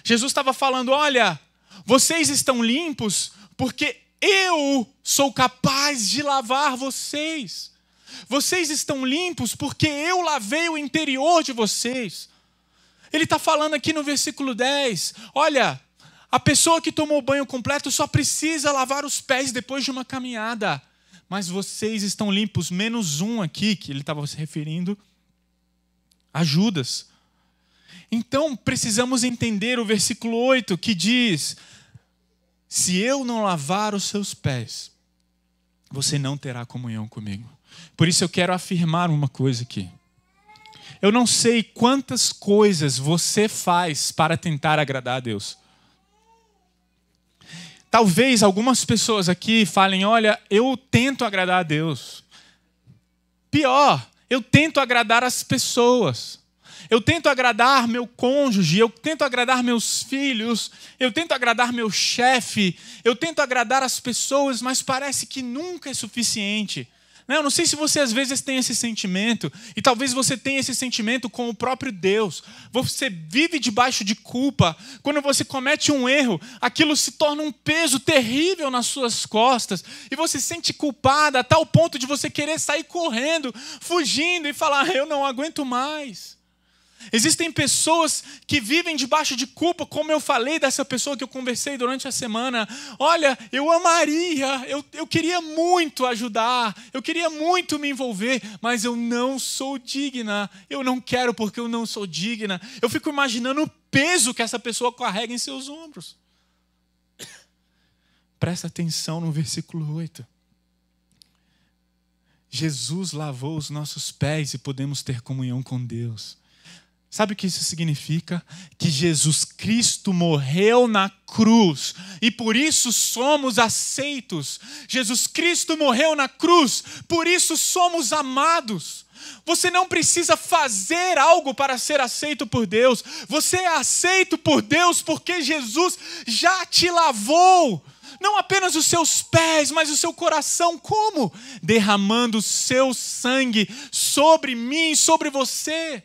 Jesus estava falando: olha, vocês estão limpos porque eu sou capaz de lavar vocês. Vocês estão limpos porque eu lavei o interior de vocês. Ele está falando aqui no versículo 10, olha, a pessoa que tomou banho completo só precisa lavar os pés depois de uma caminhada. Mas vocês estão limpos, menos um aqui, que ele estava se referindo a Judas. Então, precisamos entender o versículo 8, que diz: se eu não lavar os seus pés, você não terá comunhão comigo. Por isso eu quero afirmar uma coisa aqui. Eu não sei quantas coisas você faz para tentar agradar a Deus. Talvez algumas pessoas aqui falem: olha, eu tento agradar a Deus. Pior, eu tento agradar as pessoas. Eu tento agradar meu cônjuge, eu tento agradar meus filhos, eu tento agradar meu chefe, eu tento agradar as pessoas, mas parece que nunca é suficiente. Eu não sei se você às vezes tem esse sentimento, e talvez você tenha esse sentimento com o próprio Deus. Você vive debaixo de culpa. Quando você comete um erro, aquilo se torna um peso terrível nas suas costas, e você se sente culpada a tal ponto de você querer sair correndo, fugindo e falar: eu não aguento mais. Existem pessoas que vivem debaixo de culpa, como eu falei dessa pessoa que eu conversei durante a semana. Olha, eu amaria, eu queria muito ajudar, eu queria muito me envolver, mas eu não sou digna, eu não quero porque eu não sou digna. Eu fico imaginando o peso que essa pessoa carrega em seus ombros. Presta atenção no versículo 8. Jesus lavou os nossos pés e podemos ter comunhão com Deus. Sabe o que isso significa? Que Jesus Cristo morreu na cruz e por isso somos aceitos. Jesus Cristo morreu na cruz, por isso somos amados. Você não precisa fazer algo para ser aceito por Deus. Você é aceito por Deus porque Jesus já te lavou. Não apenas os seus pés, mas o seu coração. Como? Derramando o seu sangue sobre mim, sobre você.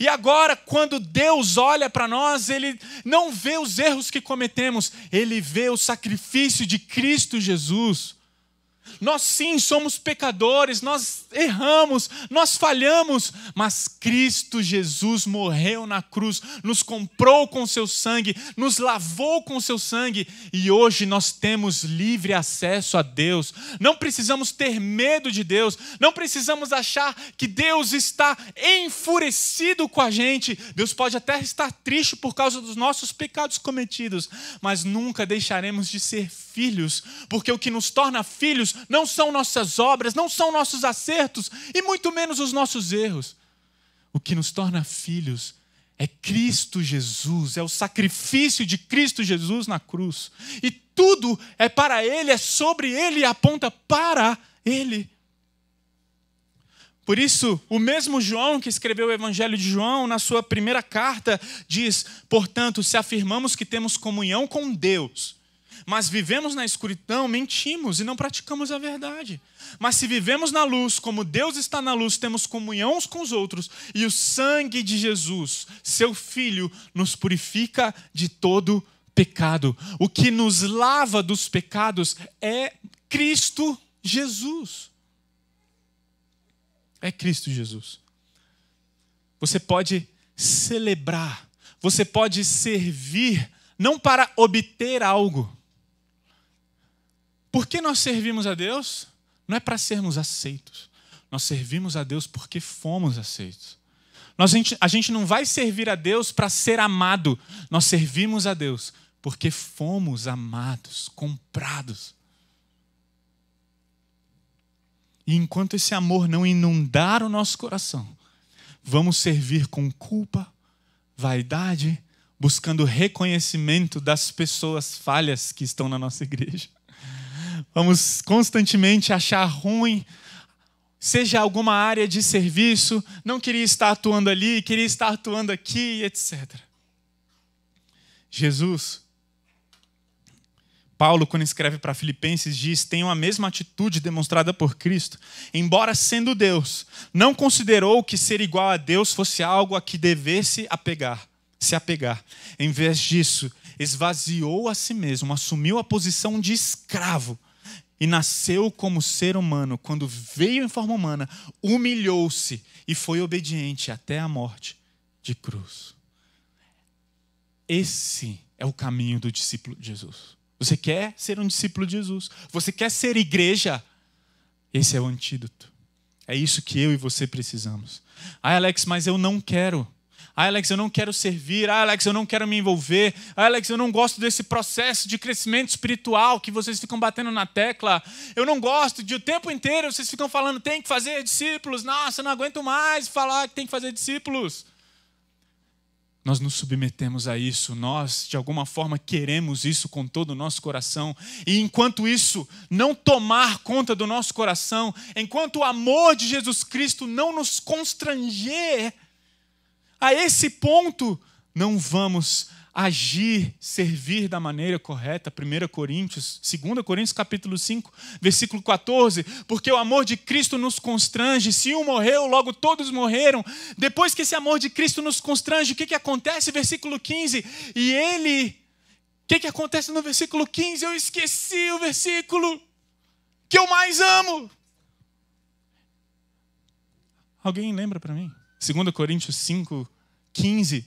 E agora, quando Deus olha para nós, Ele não vê os erros que cometemos, Ele vê o sacrifício de Cristo Jesus. Nós sim somos pecadores, nós erramos, nós falhamos, mas Cristo Jesus morreu na cruz, nos comprou com seu sangue, nos lavou com seu sangue e hoje nós temos livre acesso a Deus. Não precisamos ter medo de Deus, não precisamos achar que Deus está enfurecido com a gente. Deus pode até estar triste por causa dos nossos pecados cometidos, mas nunca deixaremos de ser filhos, porque o que nos torna filhos não são nossas obras, não são nossos acertos e muito menos os nossos erros. O que nos torna filhos é Cristo Jesus, é o sacrifício de Cristo Jesus na cruz. E tudo é para Ele, é sobre Ele e aponta para Ele. Por isso, o mesmo João que escreveu o Evangelho de João, na sua primeira carta, diz: portanto, se afirmamos que temos comunhão com Deus, mas vivemos na escuridão, mentimos e não praticamos a verdade. Mas se vivemos na luz, como Deus está na luz, temos comunhão uns com os outros, e o sangue de Jesus, seu Filho, nos purifica de todo pecado. O que nos lava dos pecados é Cristo Jesus. É Cristo Jesus. Você pode celebrar, você pode servir, não para obter algo. Por que nós servimos a Deus? Não é para sermos aceitos. Nós servimos a Deus porque fomos aceitos. A gente não vai servir a Deus para ser amado. Nós servimos a Deus porque fomos amados, comprados. E enquanto esse amor não inundar o nosso coração, vamos servir com culpa, vaidade, buscando reconhecimento das pessoas falhas que estão na nossa igreja. Vamos constantemente achar ruim, seja alguma área de serviço, não queria estar atuando ali, queria estar atuando aqui, etc. Paulo, quando escreve para Filipenses, diz: tenham a mesma atitude demonstrada por Cristo. Embora sendo Deus, não considerou que ser igual a Deus fosse algo a que devesse se apegar. Em vez disso, esvaziou a si mesmo, assumiu a posição de escravo e nasceu como ser humano. Quando veio em forma humana, humilhou-se e foi obediente até a morte de cruz. Esse é o caminho do discípulo de Jesus. Você quer ser um discípulo de Jesus? Você quer ser igreja? Esse é o antídoto. É isso que eu e você precisamos. Alex, mas eu não quero. Alex, eu não quero servir. Alex, eu não quero me envolver. Alex, eu não gosto desse processo de crescimento espiritual que vocês ficam batendo na tecla. Eu não gosto de o tempo inteiro vocês ficam falando tem que fazer discípulos. Nossa, eu não aguento mais falar que tem que fazer discípulos. Nós nos submetemos a isso, nós de alguma forma queremos isso com todo o nosso coração. E enquanto isso não tomar conta do nosso coração, enquanto o amor de Jesus Cristo não nos constranger a esse ponto, não vamos agir, servir da maneira correta. 2 Coríntios capítulo 5, versículo 14. Porque o amor de Cristo nos constrange. Se um morreu, logo todos morreram. Depois que esse amor de Cristo nos constrange, o que acontece? Versículo 15. E ele... O que acontece no versículo 15? Eu esqueci o versículo que eu mais amo. Alguém lembra para mim? 2 Coríntios 5, 15.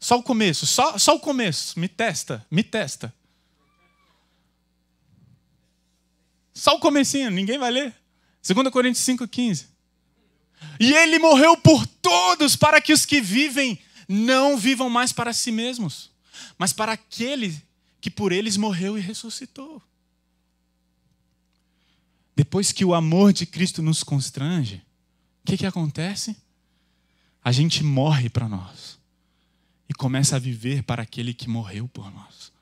Só o começo, só o começo. Me testa. Só o comecinho, ninguém vai ler. 2 Coríntios 5,15. E ele morreu por todos, para que os que vivem não vivam mais para si mesmos, mas para aquele que por eles morreu e ressuscitou. Depois que o amor de Cristo nos constrange, o que acontece? A gente morre para nós. E começa a viver para aquele que morreu por nós.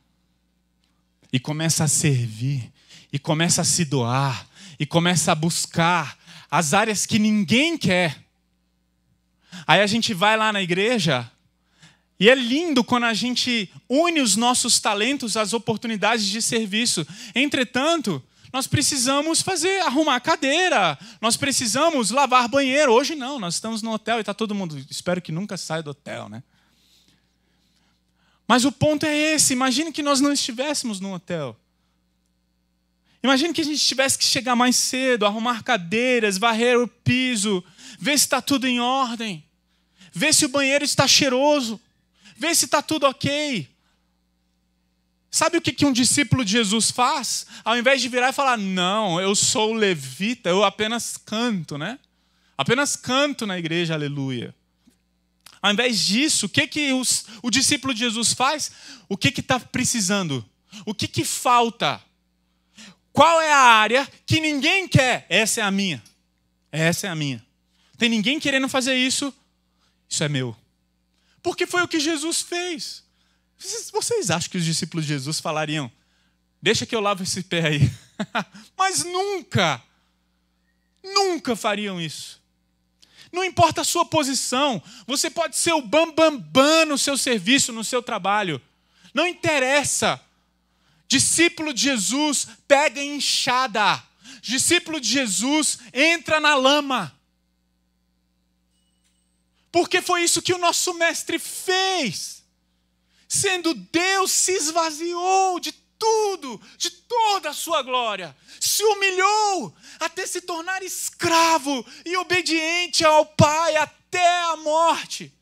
E começa a servir. E começa a se doar. E começa a buscar as áreas que ninguém quer. Aí a gente vai lá na igreja. E é lindo quando a gente une os nossos talentos às oportunidades de serviço. Entretanto, nós precisamos arrumar a cadeira. Nós precisamos lavar banheiro. Hoje não, nós estamos no hotel e está todo mundo... Espero que nunca saia do hotel, né? Mas o ponto é esse. Imagine que nós não estivéssemos no hotel. Imagine que a gente tivesse que chegar mais cedo, arrumar cadeiras, varrer o piso, ver se está tudo em ordem, ver se o banheiro está cheiroso, ver se está tudo ok. Sabe o que um discípulo de Jesus faz? Ao invés de virar e falar, não, eu sou levita, eu apenas canto, né? Apenas canto na igreja, aleluia. Ao invés disso, o que o discípulo de Jesus faz? O que está precisando? O que falta? Qual é a área que ninguém quer? Essa é a minha. Essa é a minha. Tem ninguém querendo fazer isso? Isso é meu. Porque foi o que Jesus fez. Vocês acham que os discípulos de Jesus falariam, deixa que eu lavo esse pé aí? Mas nunca fariam isso. Não importa a sua posição, você pode ser o bambambam no seu serviço, no seu trabalho. Não interessa. Discípulo de Jesus pega enxada. Discípulo de Jesus entra na lama. Porque foi isso que o nosso mestre fez. Sendo Deus, se esvaziou de tudo, de toda a sua glória. Se humilhou até se tornar escravo e obediente ao Pai até a morte.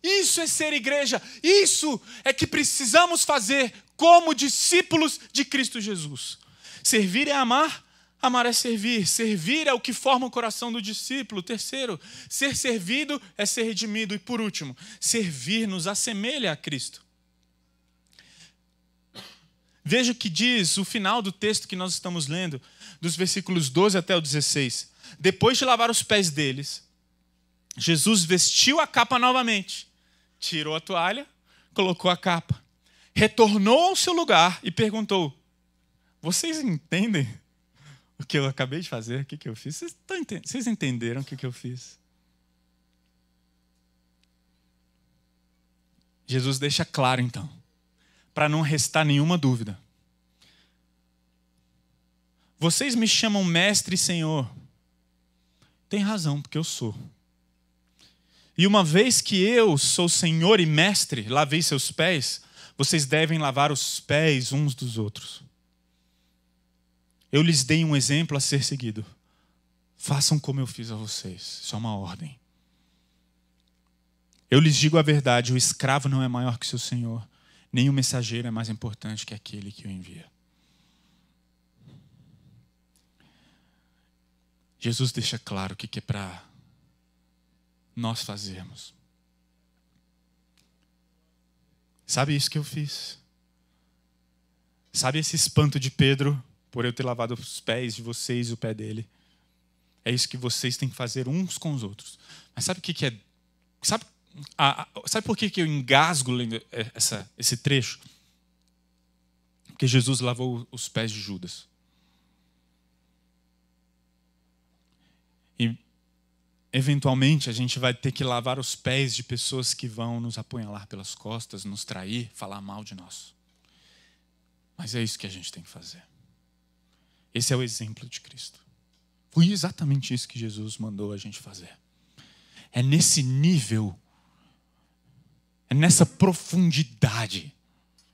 Isso é ser igreja. Isso é que precisamos fazer como discípulos de Cristo Jesus. Servir é amar, amar é servir. Servir é o que forma o coração do discípulo. Terceiro, ser servido é ser redimido. E por último, servir nos assemelha a Cristo. Veja o que diz o final do texto que nós estamos lendo, dos versículos 12 até o 16. depois de lavar os pés deles, Jesus vestiu a capa novamente, tirou a toalha, colocou a capa, retornou ao seu lugar e perguntou: vocês entendem o que eu acabei de fazer? O que eu fiz? Vocês entenderam o que eu fiz? Jesus deixa claro, então, para não restar nenhuma dúvida. Vocês me chamam mestre e senhor. Tem razão, porque eu sou. E uma vez que eu sou senhor e mestre, lavei seus pés, vocês devem lavar os pés uns dos outros. Eu lhes dei um exemplo a ser seguido. Façam como eu fiz a vocês. Isso é uma ordem. Eu lhes digo a verdade, o escravo não é maior que seu senhor, nem o mensageiro é mais importante que aquele que o envia. Jesus deixa claro o que é para nós fazermos. Sabe isso que eu fiz? Sabe esse espanto de Pedro por eu ter lavado os pés de vocês e o pé dele? É isso que vocês têm que fazer uns com os outros. Mas sabe o que é? Sabe por que eu engasgo lendo esse trecho? Porque Jesus lavou os pés de Judas. E, eventualmente, a gente vai ter que lavar os pés de pessoas que vão nos apunhalar pelas costas, nos trair, falar mal de nós. Mas é isso que a gente tem que fazer. Esse é o exemplo de Cristo. Foi exatamente isso que Jesus mandou a gente fazer. É nesse nível, é nessa profundidade.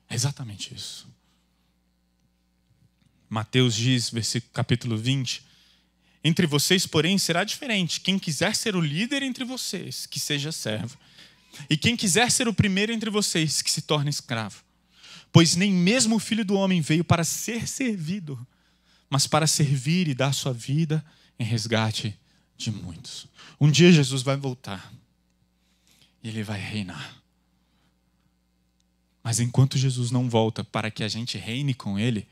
É exatamente isso. Mateus diz, capítulo 20, entre vocês, porém, será diferente. Quem quiser ser o líder entre vocês, que seja servo. E quem quiser ser o primeiro entre vocês, que se torne escravo. Pois nem mesmo o Filho do Homem veio para ser servido, mas para servir e dar sua vida em resgate de muitos. Um dia Jesus vai voltar. E ele vai reinar. Mas enquanto Jesus não volta para que a gente reine com ele,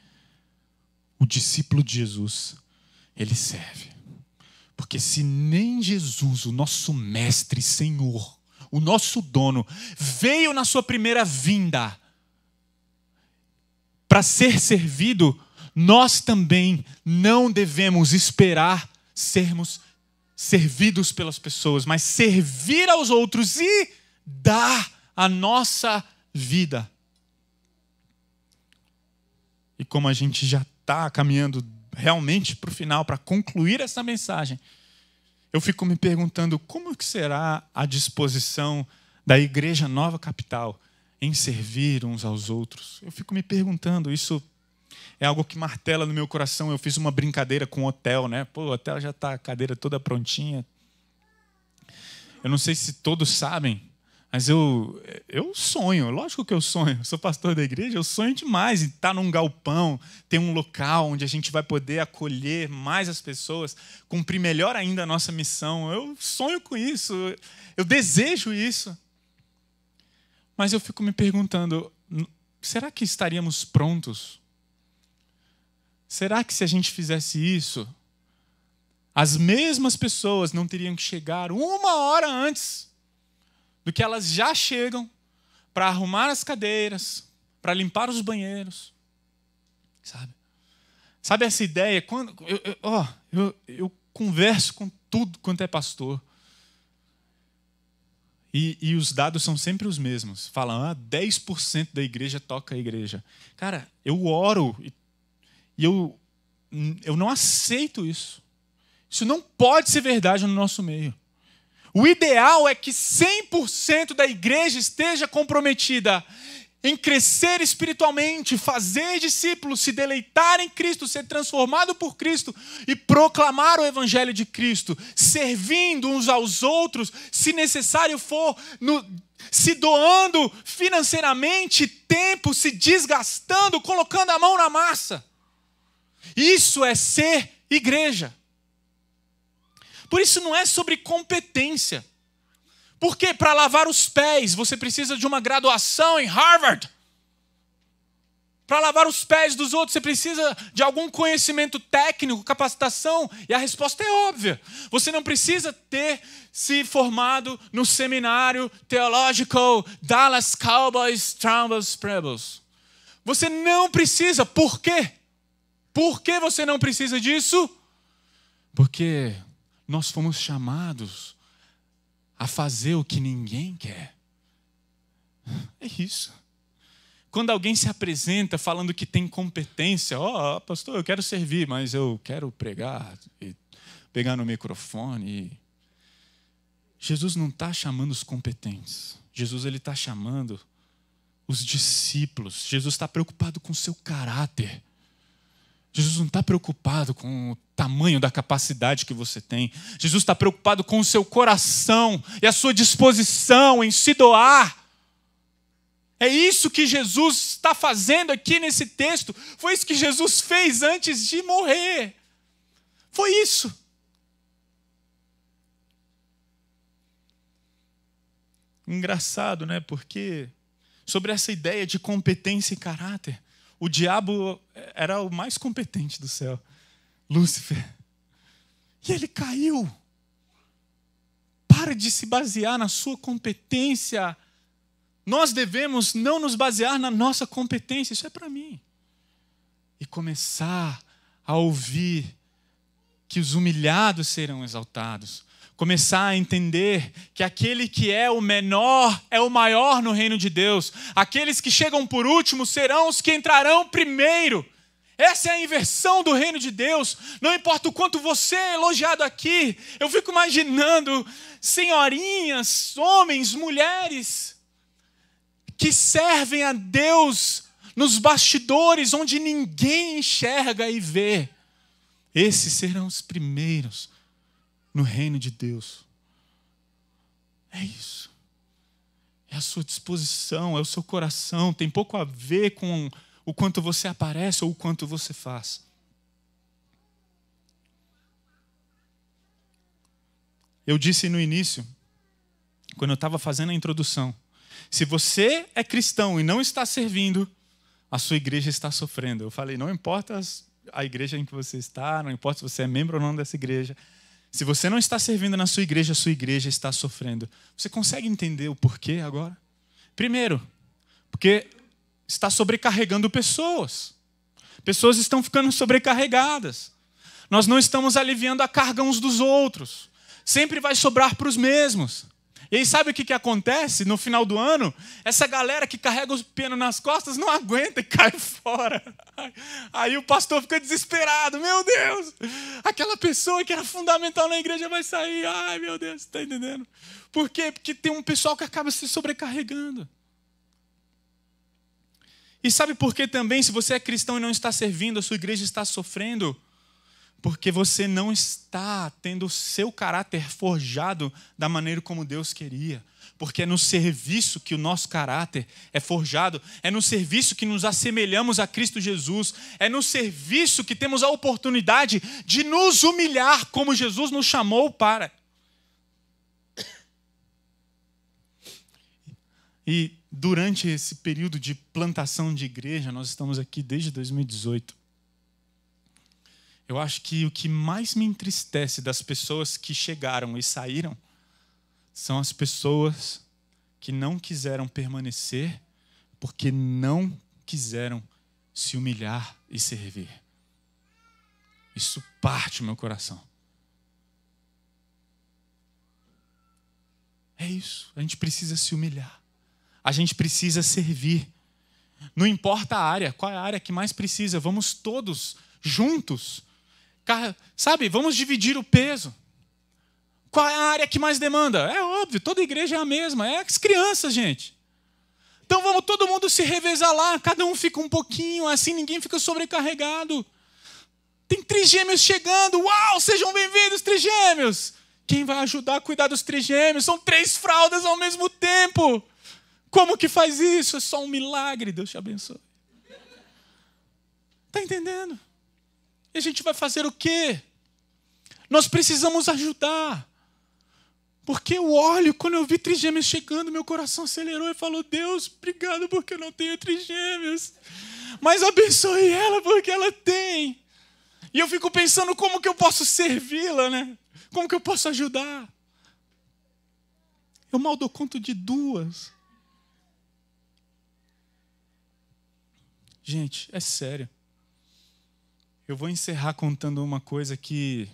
o discípulo de Jesus, ele serve. Porque se nem Jesus, o nosso mestre, Senhor, o nosso dono, veio na sua primeira vinda para ser servido, nós também não devemos esperar sermos servidos pelas pessoas, mas servir aos outros e dar a nossa vida. E como a gente já está caminhando realmente para o final, para concluir essa mensagem, eu fico me perguntando como que será a disposição da Igreja Nova Capital em servir uns aos outros. Eu fico me perguntando, isso é algo que martela no meu coração. Eu fiz uma brincadeira com o hotel, né? Pô, o hotel já está a cadeira toda prontinha. Eu não sei se todos sabem, mas eu sonho, lógico que eu sonho. Eu sou pastor da igreja, eu sonho demais em estar num galpão, ter um local onde a gente vai poder acolher mais as pessoas, cumprir melhor ainda a nossa missão. Eu sonho com isso, eu desejo isso. Mas eu fico me perguntando, será que estaríamos prontos? Será que se a gente fizesse isso, as mesmas pessoas não teriam que chegar 1 hora antes do que elas já chegam para arrumar as cadeiras, para limpar os banheiros? Sabe essa ideia? Quando eu converso com tudo quanto é pastor. E os dados são sempre os mesmos. Falam, 10% da igreja toca a igreja. Cara, eu oro e eu não aceito isso. Isso não pode ser verdade no nosso meio. O ideal é que 100% da igreja esteja comprometida em crescer espiritualmente, fazer discípulos, se deleitar em Cristo, ser transformado por Cristo e proclamar o Evangelho de Cristo, servindo uns aos outros, se necessário for, se doando financeiramente, tempo, se desgastando, colocando a mão na massa. Isso é ser igreja. Por isso não é sobre competência. Porque para lavar os pés você precisa de uma graduação em Harvard. Para lavar os pés dos outros, você precisa de algum conhecimento técnico, capacitação? E a resposta é óbvia. Você não precisa ter se formado no seminário Theological Dallas Cowboys Trumbull Prebbles. Você não precisa. Por quê? Por que você não precisa disso? Porque nós fomos chamados a fazer o que ninguém quer. É isso. Quando alguém se apresenta falando que tem competência, pastor, eu quero servir, mas eu quero pregar, e pegar no microfone. Jesus não está chamando os competentes. Jesus está chamando os discípulos. Jesus está preocupado com o seu caráter. Jesus não está preocupado com o tamanho da capacidade que você tem. Jesus está preocupado com o seu coração e a sua disposição em se doar. É isso que Jesus está fazendo aqui nesse texto. Foi isso que Jesus fez antes de morrer. Foi isso. Engraçado, né? Porque sobre essa ideia de competência e caráter, o diabo era o mais competente do céu, Lúcifer. E ele caiu. Para de se basear na sua competência. Nós devemos não nos basear na nossa competência, isso é para mim. E começar a ouvir que os humilhados serão exaltados. Começar a entender que aquele que é o menor é o maior no reino de Deus. Aqueles que chegam por último serão os que entrarão primeiro. Essa é a inversão do reino de Deus. Não importa o quanto você é elogiado aqui, eu fico imaginando senhorinhas, homens, mulheres que servem a Deus nos bastidores onde ninguém enxerga e vê. Esses serão os primeiros no reino de Deus. É isso. É a sua disposição, é o seu coração. Tem pouco a ver com o quanto você aparece ou o quanto você faz. Eu disse no início, quando eu estava fazendo a introdução, se você é cristão e não está servindo, a sua igreja está sofrendo. Eu falei, não importa a igreja em que você está, não importa se você é membro ou não dessa igreja. Se você não está servindo na sua igreja, a sua igreja está sofrendo. Você consegue entender o porquê agora? Primeiro, porque está sobrecarregando pessoas. Pessoas estão ficando sobrecarregadas. Nós não estamos aliviando a carga uns dos outros. Sempre vai sobrar para os mesmos. E aí sabe o que acontece no final do ano? Essa galera que carrega os penos nas costas não aguenta e cai fora. Aí o pastor fica desesperado. Meu Deus, aquela pessoa que era fundamental na igreja vai sair. Ai, meu Deus, está entendendo? Por quê? Porque tem um pessoal que acaba se sobrecarregando. E sabe por que também, se você é cristão e não está servindo, a sua igreja está sofrendo? Porque você não está tendo o seu caráter forjado da maneira como Deus queria. Porque é no serviço que o nosso caráter é forjado. É no serviço que nos assemelhamos a Cristo Jesus. É no serviço que temos a oportunidade de nos humilhar como Jesus nos chamou para. E durante esse período de plantação de igreja, nós estamos aqui desde 2018. Eu acho que o que mais me entristece das pessoas que chegaram e saíram são as pessoas que não quiseram permanecer porque não quiseram se humilhar e servir. Isso parte o meu coração. É isso. A gente precisa se humilhar. A gente precisa servir. Não importa a área. Qual é a área que mais precisa? Vamos todos juntos. Sabe, vamos dividir o peso. Qual é a área que mais demanda? É óbvio, toda igreja é a mesma. É as crianças, gente. Então vamos todo mundo se revezar lá. Cada um fica um pouquinho, assim ninguém fica sobrecarregado. Tem trigêmeos chegando. Uau, sejam bem-vindos, trigêmeos. Quem vai ajudar a cuidar dos trigêmeos? São 3 fraldas ao mesmo tempo. Como que faz isso? É só um milagre. Deus te abençoe. Está entendendo? E a gente vai fazer o quê? Nós precisamos ajudar. Porque eu olho, quando eu vi trigêmeos chegando, meu coração acelerou e falou, Deus, obrigado porque eu não tenho trigêmeos. mas abençoe ela porque ela tem. E eu fico pensando como que eu posso servi-la, né? Como que eu posso ajudar? Eu mal dou conta de 2. Gente, é sério. Eu vou encerrar contando uma coisa que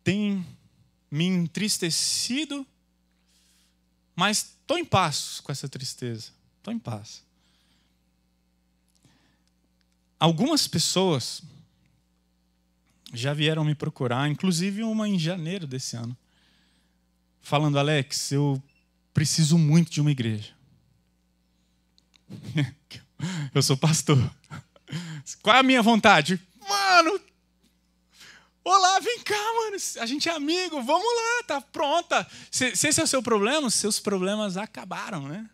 tem me entristecido, mas estou em paz com essa tristeza. Estou em paz. Algumas pessoas já vieram me procurar, inclusive uma em janeiro desse ano, falando: Alex, eu preciso muito de uma igreja. Eu sou pastor. Qual é a minha vontade? Mano, olá, vem cá, mano. A gente é amigo, vamos lá, tá pronta. Se esse é o seu problema, os seus problemas acabaram, né?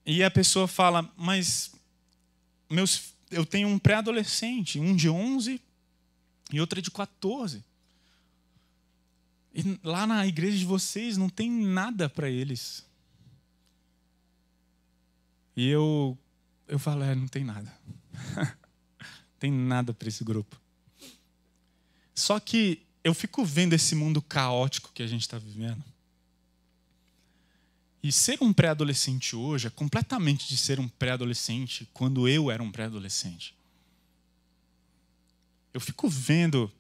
E a pessoa fala: mas eu tenho um pré-adolescente, um de 11 e outra de 14. E lá na igreja de vocês não tem nada para eles. E eu falo: não tem nada. Tem nada para esse grupo. Só que eu fico vendo esse mundo caótico que a gente está vivendo. E ser um pré-adolescente hoje é completamente de ser um pré-adolescente quando eu era um pré-adolescente. Eu fico vendo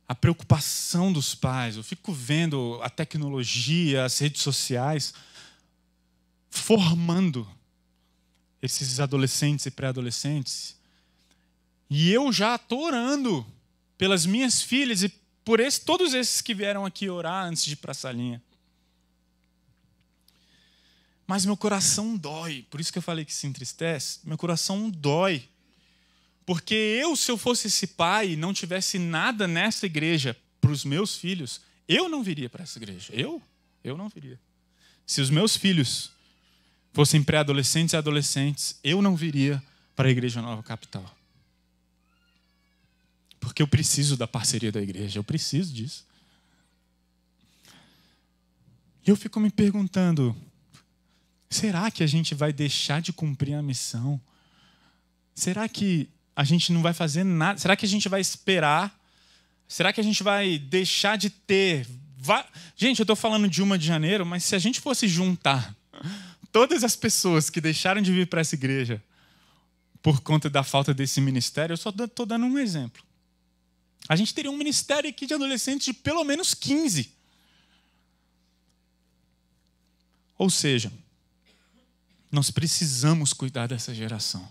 a preocupação dos pais, eu fico vendo a tecnologia, as redes sociais, formando esses adolescentes e pré-adolescentes. E eu já estou orando pelas minhas filhas e por todos esses que vieram aqui orar antes de ir para a salinha. Mas meu coração dói, por isso que eu falei que se entristece. Meu coração dói, porque se eu fosse esse pai e não tivesse nada nessa igreja para os meus filhos, eu não viria para essa igreja. Eu não viria. Se os meus filhos fossem pré-adolescentes e adolescentes, eu não viria para a Igreja Nova Capital. Porque eu preciso da parceria da igreja, eu preciso disso. E eu fico me perguntando: será que a gente vai deixar de cumprir a missão? Será que a gente não vai fazer nada? Será que a gente vai esperar? Será que a gente vai deixar de ter? Gente, eu estou falando de 1 de janeiro, mas se a gente fosse juntar todas as pessoas que deixaram de vir para essa igreja por conta da falta desse ministério, eu só estou dando um exemplo. A gente teria um ministério aqui de adolescentes de pelo menos 15. Ou seja, nós precisamos cuidar dessa geração.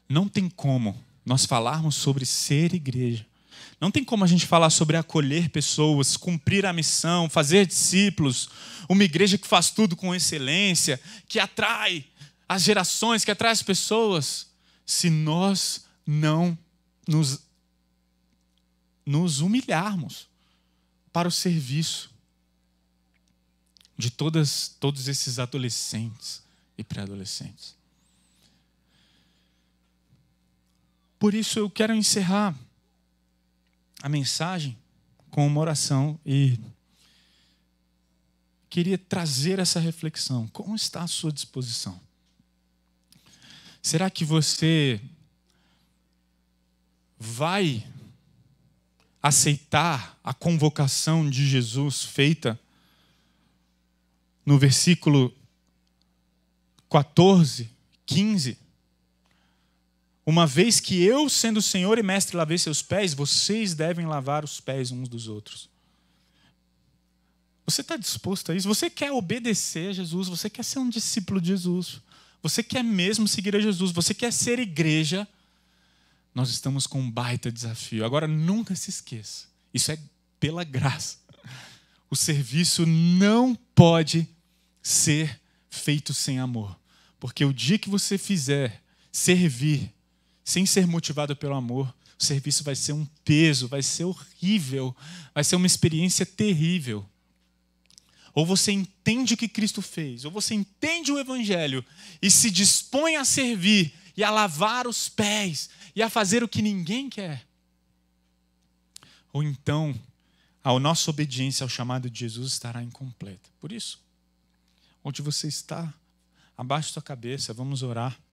Não tem como nós falarmos sobre ser igreja. Não tem como a gente falar sobre acolher pessoas, cumprir a missão, fazer discípulos, uma igreja que faz tudo com excelência, que atrai as gerações, que atrai as pessoas, se nós não nos humilharmos para o serviço de todos esses adolescentes e pré-adolescentes. Por isso eu quero encerrar a mensagem com uma oração e queria trazer essa reflexão. Como está à sua disposição? Será que você vai aceitar a convocação de Jesus feita no versículo 14, 15? Uma vez que eu, sendo Senhor e Mestre, lavei seus pés, vocês devem lavar os pés uns dos outros. Você está disposto a isso? Você quer obedecer a Jesus? Você quer ser um discípulo de Jesus? Você quer mesmo seguir a Jesus? Você quer ser igreja? Nós estamos com um baita desafio. Agora, nunca se esqueça. Isso é pela graça. O serviço não pode ser feito sem amor. Porque o dia que você fizer servir sem ser motivado pelo amor, o serviço vai ser um peso, vai ser horrível, vai ser uma experiência terrível. Ou você entende o que Cristo fez, ou você entende o Evangelho e se dispõe a servir e a lavar os pés e a fazer o que ninguém quer. Ou então, a nossa obediência ao chamado de Jesus estará incompleta. Por isso, onde você está, Abaixe sua cabeça, vamos orar.